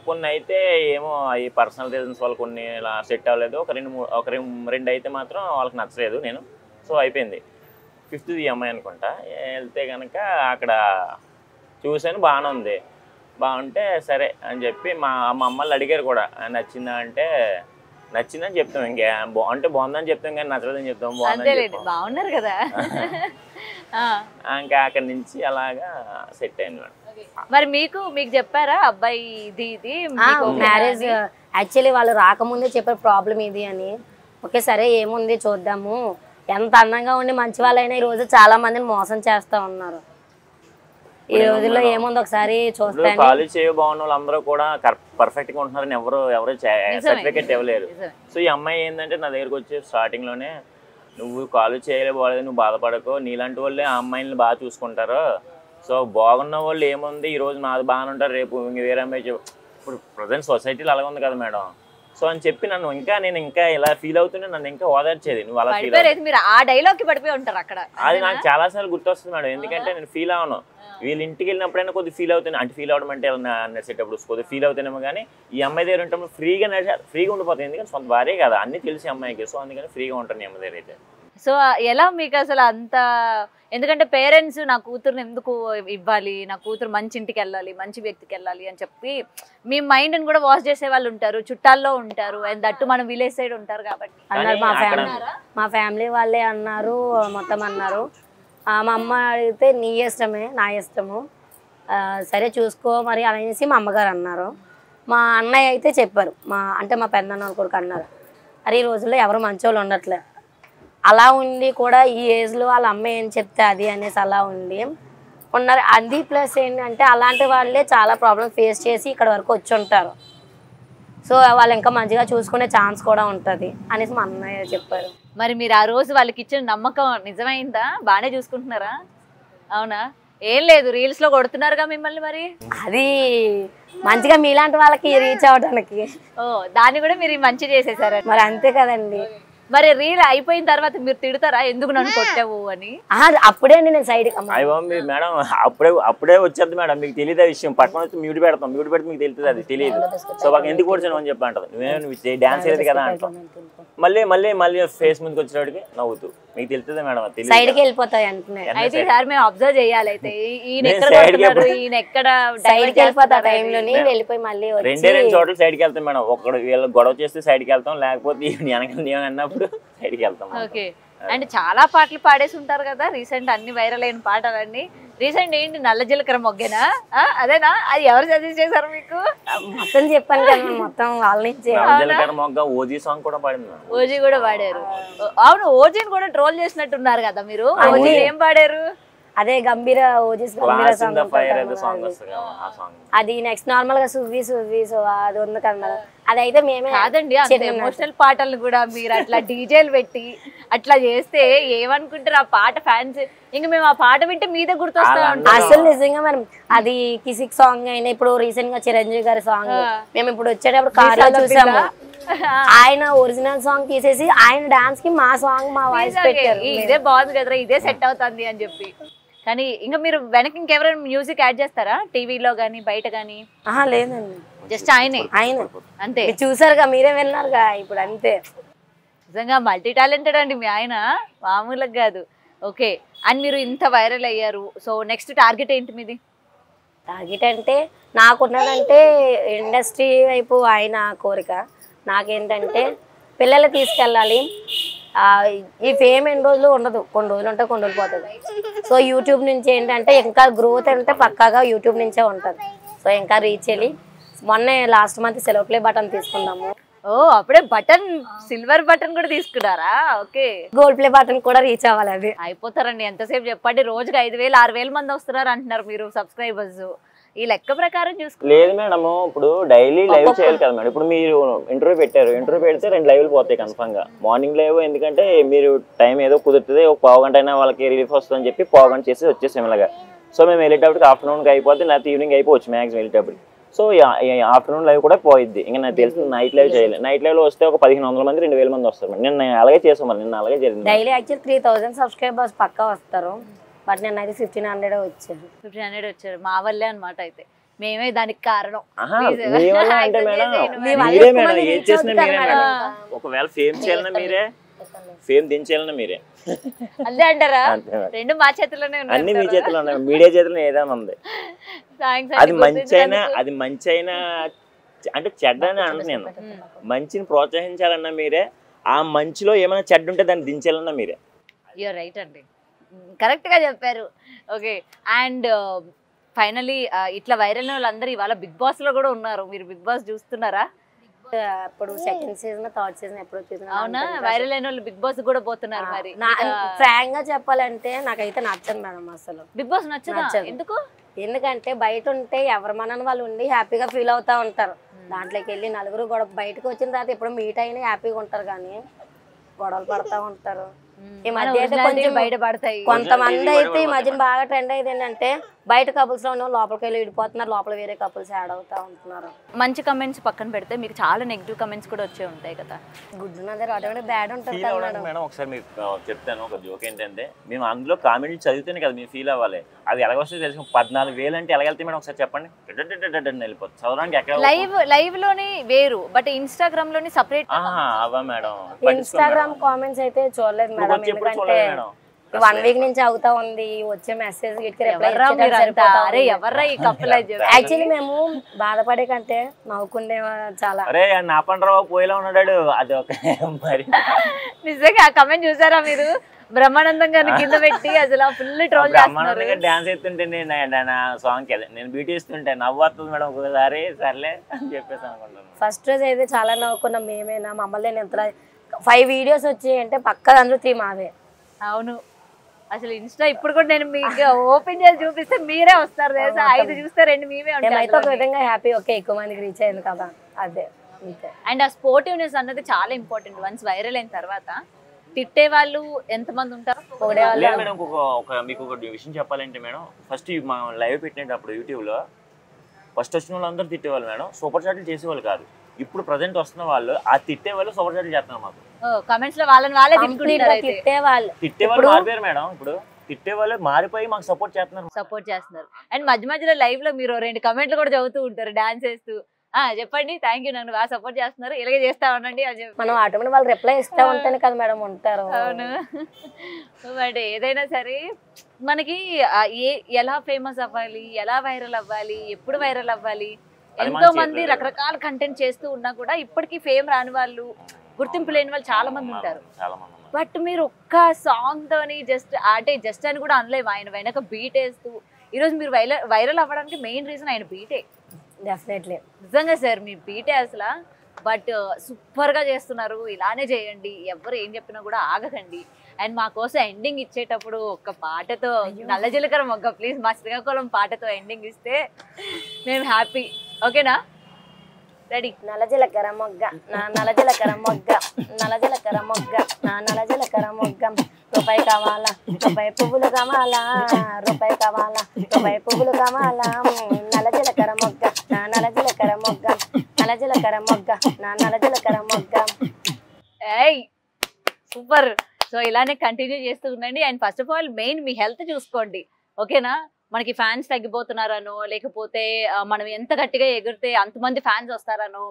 కొన్ని అయితే ఏమో అవి పర్సనల్ రీజన్స్ వాళ్ళు కొన్ని ఇలా సెట్ అవ్వలేదు. ఒక రెండు అయితే మాత్రం వాళ్ళకి నచ్చలేదు నేను. సో అయిపోయింది. 5th అమ్మాయి అనుకుంటా. వెళ్తే కనుక అక్కడ చూసాను, బాగానే ఉంది. బాగుంటే సరే అని చెప్పి మా అమ్మలు అడిగారు కూడా నచ్చిందా అంటే నచ్చిందని చెప్తాం. ఇంకా అంటే బాగుందని చెప్తాం కానీ నచ్చలేదని చెప్తాం. బాగున్నారు కదా. ఇంకా అక్కడి నుంచి అలాగా సెట్ అయింది మేడం. మరి మీకు చెప్పారా అబ్బాయి ఇది మ్యారేజ్? యాక్చువల్లీ వాళ్ళు రాకముందే చెప్పారు ప్రాబ్లం ఇది అని. ఓకే సరే ఏముంది చూద్దాము. ఎంత అందంగా ఉండి మంచి వాళ్ళైనా ఈ రోజు చాలా మందిని మోసం చేస్తా ఉన్నారు. ఈ రోజుల్లో ఏముంది ఒకసారి చూస్తే కాలేజ్ చేయ బాగున్న వాళ్ళందరూ కూడా పర్ఫెక్ట్ గా ఉంటున్నారని ఎవరు సర్టిఫికెట్ ఇవ్వలేరు. సో ఈ అమ్మాయి ఏంటంటే నా దగ్గరకు వచ్చి స్టార్టింగ్ లోనే నువ్వు కాలేజ్ చేయలేకపోలేదు, నువ్వు బాధపడకు, నీలాంటి వాళ్ళే ఆ అమ్మాయిని బాగా చూసుకుంటారు. సో బాగున్న వాళ్ళు ఏముంది ఈ రోజు నాది బాగానే ఉంటారు, రేపు వేరే అమ్మాయి ఇప్పుడు ప్రజెంట్ సొసైటీలో అలాగే ఉంది కదా మేడం. సో అని చెప్పి నేను ఇంకా ఇలా ఫీల్ అవుతుంటే నన్ను ఇంకా ఓదార్చేది. నువ్వు అలా ఫీల్ అది నాకు చాలా సార్లు గుర్తొస్తుంది మేడం. ఎందుకంటే నేను ఫీల్ అవ్వను, వీళ్ళ ఇంటికి వెళ్ళినప్పుడైనా కొద్దిగా ఫీల్ అవుతాను. అంటే ఫీల్ అవ్వడం అంటే నడిచేటప్పుడు కొద్దిగా ఫీల్ అవుతానేమో కానీ ఈ అమ్మాయి దగ్గర ఉంటే ఫ్రీగా ఉండిపోతాయి. ఎందుకంటే సొంత భార్య కదా, అన్ని తెలిసి అమ్మాయికి. సో అందుకని ఫ్రీగా ఉంటాను ఈ అమ్మాయి దగ్గర అయితే. సో ఎలా మీకు అసలు అంత, ఎందుకంటే పేరెంట్స్ నా కూతురుని ఎందుకు ఇవ్వాలి, నా కూతురు మంచి ఇంటికి వెళ్ళాలి, మంచి వ్యక్తికి వెళ్ళాలి అని చెప్పి మీ మైండ్ని కూడా వాష్ చేసే వాళ్ళు ఉంటారు, చుట్టాల్లో ఉంటారు, అండ్ దట్టు మనం విలేజ్ సైడ్ ఉంటారు కాబట్టి అన్నారు. మా ఫ్యామిలీ వాళ్ళే అన్నారు, మొత్తం అన్నారు. మా అమ్మ అడిగితే నీ ఇష్టమే నా ఇష్టము, సరే చూసుకో మరి అనేసి మా అమ్మగారు అన్నారు. మా అన్నయ్య అయితే చెప్పారు, మా పెద్దన్న కొడుకు అన్నారు, అరే ఈ రోజుల్లో ఎవరు మంచోళ్ళు ఉండట్లే, అలా ఉండి కూడా ఈ ఏజ్లో వాళ్ళ అమ్మ ఏం చెప్తే అది అనేసి అలా ఉండి ఉన్నారు. అది ప్లస్ ఏంటంటే అలాంటి వాళ్ళే చాలా ప్రాబ్లమ్ ఫేస్ చేసి ఇక్కడ వరకు వచ్చి ఉంటారు. సో వాళ్ళు ఇంకా మంచిగా చూసుకునే ఛాన్స్ కూడా ఉంటుంది అనేసి మా అన్నయ్య చెప్పారు. మరి మీరు ఆ రోజు వాళ్ళకి ఇచ్చిన నమ్మకం నిజమైందా? బాగానే చూసుకుంటున్నారా? అవునా? ఏం లేదు, రీల్స్ లో కొడుతున్నారుగా మిమ్మల్ని, మరి అది మంచిగా మీలాంటి వాళ్ళకి రీచ్ అవ్వడానికి. దాన్ని కూడా మీరు మంచి చేసేసారా? మరి అంతే కదండి. మరి రీల్ అయిపోయిన తర్వాత మీరు తిడతారా ఎందుకు నన్ను కొట్టావు అని? అప్పుడే నేను సైడ్ మేడం అప్పుడే వచ్చేది మేడం. మీకు తెలియదు ఆ విషయం, పక్కన వచ్చి మ్యూట్ పెడతాం, మ్యూట్ పెడితే మీకు తెలుస్తుంది, అది తెలియదు. సో మాకు ఎందుకు కొట్టాను అని చెప్పి అంటారు, నువ్వేమో డాన్స్ వేయలేదు కదా అంటాం. మళ్ళీ ఫేస్ ముందుకు వచ్చేటికి నవ్వుతూ మీకు తెలుస్తుంది మేడం, అది తెలియదు, సైడ్కి వెళ్ళిపోతాయి అంటున్నాయి. అయితే సార్ మేము అబ్జర్వ్ చేయాలి. అయితే ఈయన ఎక్కడ సైడ్కి వెళ్ళిపోతా టైంలోని వెళ్ళిపోయి మళ్ళీ 2 చోట్ల సైడ్కి వెళ్తాం మేడం. ఒకడు వీళ్ళు గొడవ చేస్తే సైడ్కి వెళ్తాం, లేకపోతే వెనకాల అన్నప్పుడు సైడ్కి వెళ్తాం. ఓకే. అండ్ చాలా పాటలు పాడేసి ఉంటారు కదా రీసెంట్, అన్ని వైరల్ అయిన పాటలన్నీ. రీసెంట్ ఏంటి నల్ల జీలకర్ర మొగ్గేనా? అదేనా? అది ఎవరు సజెస్ట్ చేశారు మీకు? మొత్తం చెప్పాను కదా, మొత్తం వాళ్ళ నుంచి. జీలకర్ర మొగ్గ ఓజీ సాంగ్ కూడా పాడింది. ఓజీ కూడా పాడారు. అవును, ఓజీని కూడా ట్రోల్ చేసినట్టున్నారు కదా మీరు. ఓజీ ఏం పాడారు? అదే గంభీర OGs Gambheera Class in song the fire అనే సాంగ్ వస్తుంది కదా, ఆ సాంగ్. అది నెక్స్ట్ నార్మల్ గా సువ్వి సో అది ఉంది కదా మేడం, అదైతే మేమే కాదండి అంత ఎమోషనల్ పాటలు కూడా మీరు అట్లా డీజేలు పెట్టి అట్లా చేస్తే ఏమనుకుంటారు ఆ పాట ఫ్యాన్స్? ఇంకా మేము ఆ పాట వింటే మీదే గుర్తొస్తా ఉంటాం. అసలు నిజంగా మనం అది కిసిక్ సాంగ్ అయినా ఇప్పుడు రీసెంట్ గా చిరంజీవి గారి సాంగ్ మేము ఇప్పుడు వచ్చేటప్పుడు కార్ లో చూసాము, ఆయన ఒరిజినల్ సాంగ్ తీసేసి ఆయన డాన్స్ కి మా సాంగ్ మా వాయిస్ పెట్టారు. ఇదే బాగుంది కదరా, ఇదే సెట్ అవుతుంది అని చెప్పి. కానీ ఇంకా మీరు వెనక ఇంకెవరైనా మ్యూజిక్ యాడ్ చేస్తారా టీవీలో గానీ బయట గానీ? లేదండి, జస్ట్ ఆయనే ఆయన అంతే. మీరు చూసారుగా, మీరే విన్నారుగా ఇప్పుడు, అంతే. నిజంగా మల్టీ టాలెంటెడ్ అండి మీ ఆయన, మామూలుగా కాదు. ఓకే, అండ్ మీరు ఇంత వైరల్ అయ్యారు, సో నెక్స్ట్ టార్గెట్ ఏంటి మీది? టార్గెట్ అంటే నాకున్నదంటే ఇండస్ట్రీ వైపు ఆయన కోరిక, నాకేంటంటే పిల్లలు తీసుకెళ్ళాలి. ఈ ఫేమ్ ఎన్ని రోజులు ఉండదు, కొన్ని రోజులు ఉంటే కొన్ని రోజులు పోతుంది. సో యూట్యూబ్ నుంచి ఏంటంటే ఇంకా గ్రోత్ అంటే పక్కాగా యూట్యూబ్ నుంచే ఉంటుంది. సో ఇంకా రీచ్ వెళ్ళి మొన్నే లాస్ట్ మంత్ సెలవు ప్లే బటన్ తీసుకున్నాము. ఓ అప్పుడే బటన్, సిల్వర్ బటన్ కూడా తీసుకున్నారా? ఓకే, గోల్డ్ ప్లే బటన్ కూడా రీచ్ అవ్వాలి. అది అయిపోతారండి, ఎంతసేపు చెప్పండి. రోజుకి 5,000 6,000 మంది వస్తున్నారు అంటున్నారు మీరు సబ్స్క్రైబర్స్. ఈ లెక్క ప్రకారం చూసుకో. లేదు మేడం, ఇప్పుడు డైలీ లైవ్ చేయాలి కదా మేడం. ఇప్పుడు మీరు ఇంటర్వ్యూ పెట్టారు, ఇంటర్వ్యూ పెడితే 2 లైవ్లు పోతాయి కన్ఫర్మ్ గా. మార్నింగ్ లైవ్ ఎందుకంటే మీరు టైం ఏదో కుదురుతుంది, ఒక పావు గంట అయినా వాళ్ళకి రిలీఫ్ వస్తుందని చెప్పి పావు గంట చేసి వచ్చేసాం ఇలాగా. సో మేము వెళ్ళేటప్పటికి ఆఫ్టర్నూన్కి అయిపోద్ది, లేకపోతే ఈవినింగ్ అయిపోవచ్చు మ్యాక్సిమం వెళ్ళేటప్పుడు. సో ఆఫ్టర్నూన్ లైవ్ కూడా పోయిద్ది. ఇంకా నాకు తెలిసి నైట్ లైవ్ చేయాలి. నైట్ లైవ్ లో వస్తే ఒక 1,500 మంది 2,000 మంది వస్తారు. నిన్న అలాగే చేసాం, మరి నిన్న అలాగే జరిగింది. డైలీ యాక్చువల్ 3,000 సబ్స్క్రైబర్స్ పక్కా వస్తారు, బట్ నేను అయితే 1,500 వచ్చాను. 1,500 వచ్చారు మా వల్లే అనమాట. అయితే మేమే దానికి కారణం. మీ వల్ల అంటే మేడం మీరే మేడం, ఏం చేసినా మీరే మేడం. ఒకవేళ ఫేమ్ చేయాలన్నా మీరే, ఫేమ్ దించేయాలన్నా మీరే. అదే అంటారా? రెండు మా చేతిలోనే ఉన్నాయి. అన్ని మీ చేతిలో ఉన్నాయి, మీడియా చేతిలో ఏదైనా ఉంది. అది మంచి అయినా అంటే చెడ్డ అని అంటే నేను మంచిని ప్రోత్సహించాలన్నా మీరే, ఆ మంచిలో ఏమైనా చెడ్డ ఉంటే దాన్ని దించాలన్నా మీరే. యూర్ రైట్ అండి, కరెక్ట్ గా చెప్పారు. ఓకే, అండ్ ఫైనలీ ఇట్లా వైరల్ వాళ్ళందరూ ఇవాళ బిగ్ బాస్ లో కూడా ఉన్నారు. మీరు బిగ్ బాస్ చూస్తున్నారా? అప్పుడు సెకండ్ సీజన్ థర్డ్ సీజన్ ఎప్పుడు వచ్చేసింది. అవునా, వైరల్ అయిన వాళ్ళు బిగ్ బాస్ కూడా పోతున్నారు. మరి ఫ్రాంక్ గా చెప్పాలంటే నాకైతే నచ్చదు మేడం అసలు. బిగ్ బాస్ నచ్చదు. ఎందుకు? ఎందుకంటే బయట ఉంటే ఎవరి మనని వాళ్ళు ఉండి హ్యాపీగా ఫీల్ అవుతా ఉంటారు. దాంట్లోకి వెళ్ళి నలుగురు గొడవ, బయటకు వచ్చిన తర్వాత ఎప్పుడు మీట్ అయినా హ్యాపీగా ఉంటారు, కానీ గొడవలు పడతా ఉంటారు. ఈ మధ్య అయితే కొంచెం బయట పడతాయి. కొంతమంది అయితే ఈ మధ్యన బాగా ట్రెండ్ అయ్యేది ఏంటంటే బయట కపుల్స్ లో ఉన్న లోపలికి వెళ్ళి విడిపోతున్నారు, లోపల వేరే కపుల్స్ యాడ్ అవుతా ఉంటున్నారు. మంచి కమెంట్స్ పక్కన పెడితే మీకు చాలా నెగిటివ్ కమెంట్స్ కూడా వచ్చే ఉంటాయి కదా. గుడ్ ఉన్నది ఆటోమేటిక్ బ్యాడ్ ఉంటుంది కదా మేడం. మేడం ఒకసారి మీకు చెప్తాను ఒక జోక్ ఏంటంటే, మేము అందులో కామెంట్లు చదివితేనే కదా మీరు ఫీల్ అవ్వాలి. అది ఎలాగొస్తే తెలుసు. 14,000 అంటే ఎలాగెళ్తే మేడం ఒకసారి చెప్పండి. వెళ్ళిపోతుంది చదవడానికి. ఎక్కడ లైవ్ లోని వేరు, బట్ ఇన్స్టాగ్రామ్ లోని సపరేట్. అవా మేడం, ఇన్స్టాగ్రామ్ కామెంట్స్ అయితే చూడలేదు మేడం, ఎందుకంటే 1 వీక్ నుంచి అవుతా ఉంది. వచ్చే మెసేజ్ యాక్చువల్లీ మేము బాధపడే కంటే నవ్వుకునే చాలా. అరే నా పండ్రావు పోయేలా ఉన్నాడు. అది ఒక మరి నిజంగా ఆ కమెంట్ చూసారా మీరు? బ్రహ్మానందం గారిని కింద పెట్టి అసలు ఫుల్ ట్రోల్ చేస్తున్నారు. డాన్స్ ఎత్తుంటే నా సాంగ్ కి నేను బీట్ ఇస్తుంటే నవ్వు వస్తుంది మేడం ఒకసారి. సర్లే అని చెప్పేసి అనుకుంటాను. ఫస్ట్ రోజు అయితే చాలా నవ్వుకున్నాం మేమేనా. మమ్మల్ని ఎంత 5 వీడియోస్ వచ్చాయి అంటే పక్క అందులో 3 మావే. అవును, అసలు ఇన్స్టా ఇప్పుడు కూడా నేను మీకు ఓపెన్ చేసి చూపిస్తే మీరే వస్తారు తెలుసా. 5 చూస్తే 2 మీవే ఉంటాయి. మేమైతే ఒక విధంగా హ్యాపీ, ఓకే ఎక్కువ మందికి రీచ్ అయింది కదా, అదే. అండ్ ఆ స్పోర్టివ్నెస్ అన్నది చాలా ఇంపార్టెంట్. వన్స్ వైరల్ అయిన తర్వాత తిట్టే వాళ్ళు ఎంతమంది ఉంటారు? మేడం మీకు ఒక విషయం చెప్పాలంటే మేడం, ఫస్ట్ మా లైవ్ పెట్టినప్పుడు యూట్యూబ్ లో ఫస్ట్ వచ్చిన వాళ్ళు అందరూ తిట్టేవాళ్ళు మేడం, సూపర్ చాట్లు చేసేవాళ్ళు కాదు. ఇప్పుడు ప్రజెంట్ వస్తున్న వాళ్ళు ఆ తిట్టే వాళ్ళు సూపర్ చాట్లు చేస్తున్నారు. మాకు కమెంట్స్ లో వాళ్ళని వాళ్ళే తిట్టేవాళ్ళు మారిపోయారు మేడం. ఇప్పుడు తిట్టే వాళ్ళు మారిపోయి మాకు సపోర్ట్ చేస్తున్నారు. అండ్ మధ్య మధ్యలో లైవ్ లో మీరు 2 కమెంట్లు కూడా చదువుతూ ఉంటారు డాన్స్ చేస్తూ. చెప్పండి, థ్యాంక్ యూ, నన్ను బాగా సపోర్ట్ చేస్తున్నారు, ఇలాగే చేస్తా ఉండండి అని చెప్పి. మనం ఆటోమేటిక్ వాళ్ళు రిప్లై ఇస్తా ఉంటేనే కదా మేడం ఉంటారు. అవును, బట్ ఏదైనా సరే మనకి ఎలా ఫేమస్ అవ్వాలి, ఎలా వైరల్ అవ్వాలి, ఎప్పుడు వైరల్ అవ్వాలి, ఎంతో మంది రకరకాల కంటెంట్ చేస్తూ ఉన్నా కూడా ఇప్పటికీ ఫేమ్ రాని వాళ్ళు, గుర్తింపు లేని వాళ్ళు చాలా మంది ఉంటారు. బట్ మీరు ఒక్క సాంగ్ తోని జస్ట్ అని కూడా అనలేము. ఆయన వెనక బీట్ వేస్తూ ఈరోజు మీరు వైరల్ అవ్వడానికి మెయిన్ రీజన్ ఆయన బీటే. డెఫినెట్లీ నిజంగా సార్ మీ బీటే అసలు. బట్ సూపర్ గా చేస్తున్నారు, ఇలానే చేయండి, ఎవరు ఏం చెప్పినా కూడా ఆగకండి. అండ్ మా కోసం ఎండింగ్ ఇచ్చేటప్పుడు ఒక పాటతో నల్ల జీలకర్ర మొగ్గ ప్లీజ్ మా శ్రీకాకుళం పాటతో ఎండింగ్ ఇస్తే మేము హ్యాపీ. ఓకేనా? రెడీ? నల్ల జీలకర్ర మొగ్గ నా నల్ల జీలకర్ర మొగ్గ నల్ల జీలకర్ర మొగ్గ నా నల్ల జీలకర్ర మొగ్గ రూపాయి కావాలా రూపాయి పువ్వులు కావాలా రూపాయి కావాలా రూపాయి పువ్వులు కావాలా నల్ల జీలకర్ర మొగ్గ నా నల్ల జీలకర్ర మొగ్గ నల్ల జీలకర్ర మొగ్గ నా నల్ల జీలకర్ర మొగ్గ. ఏయ్ సూపర్. సో ఇలానే కంటిన్యూ చేస్తూ ఉండండి. And first of all main me health చూసుకోండి. ఓకేనా? మనకి ఫ్యాన్స్ తగ్గిపోతున్నారనో లేకపోతే మనం ఎంత గట్టిగా ఎగిరితే అంతమంది ఫ్యాన్స్ వస్తారనో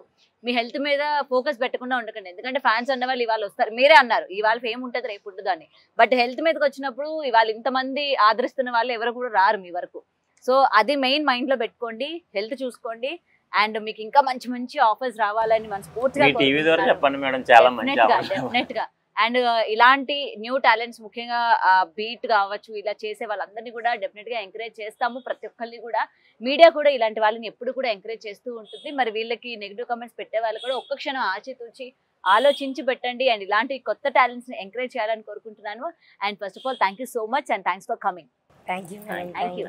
మీ హెల్త్ మీద ఫోకస్ పెట్టకుండా ఉండకండి. ఎందుకంటే ఫ్యాన్స్ అన్న వాళ్ళు ఇవాళ వస్తారు. మీరే అన్నారు ఇవాళ ఫేమ్ ఉంటుంది రేపు ఉంటుందని. బట్ హెల్త్ మీదకి వచ్చినప్పుడు ఇవాళ ఇంతమంది ఆదరిస్తున్న వాళ్ళు ఎవరు కూడా రారు మీ వరకు. సో అది మెయిన్ మైండ్ లో పెట్టుకోండి. హెల్త్ చూసుకోండి. అండ్ మీకు ఇంకా మంచి మంచి ఆఫర్స్ రావాలని మనస్ఫూర్తిగా డెఫినెట్ గా. అండ్ ఇలాంటి న్యూ టాలెంట్స్ ముఖ్యంగా బీట్ కావచ్చు ఇలా చేసే వాళ్ళందరినీ కూడా డెఫినెట్ గా ఎంకరేజ్ చేస్తాము. ప్రతి ఒక్కరిని కూడా మీడియా కూడా ఇలాంటి వాళ్ళని ఎప్పుడు కూడా ఎంకరేజ్ చేస్తూ ఉంటుంది. మరి వీళ్ళకి నెగిటివ్ కామెంట్స్ పెట్టే వాళ్ళు కూడా ఒక్క క్షణం ఆచితూచి ఆలోచించి పెట్టండి. అండ్ ఇలాంటి కొత్త టాలెంట్స్ ని ఎంకరేజ్ చేయాలని కోరుకుంటున్నాను. And first of all thank you so much and thanks for coming. Thank you.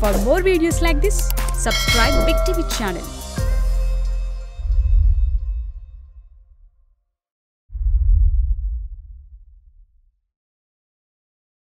For more videos like this, subscribe Big TV channel.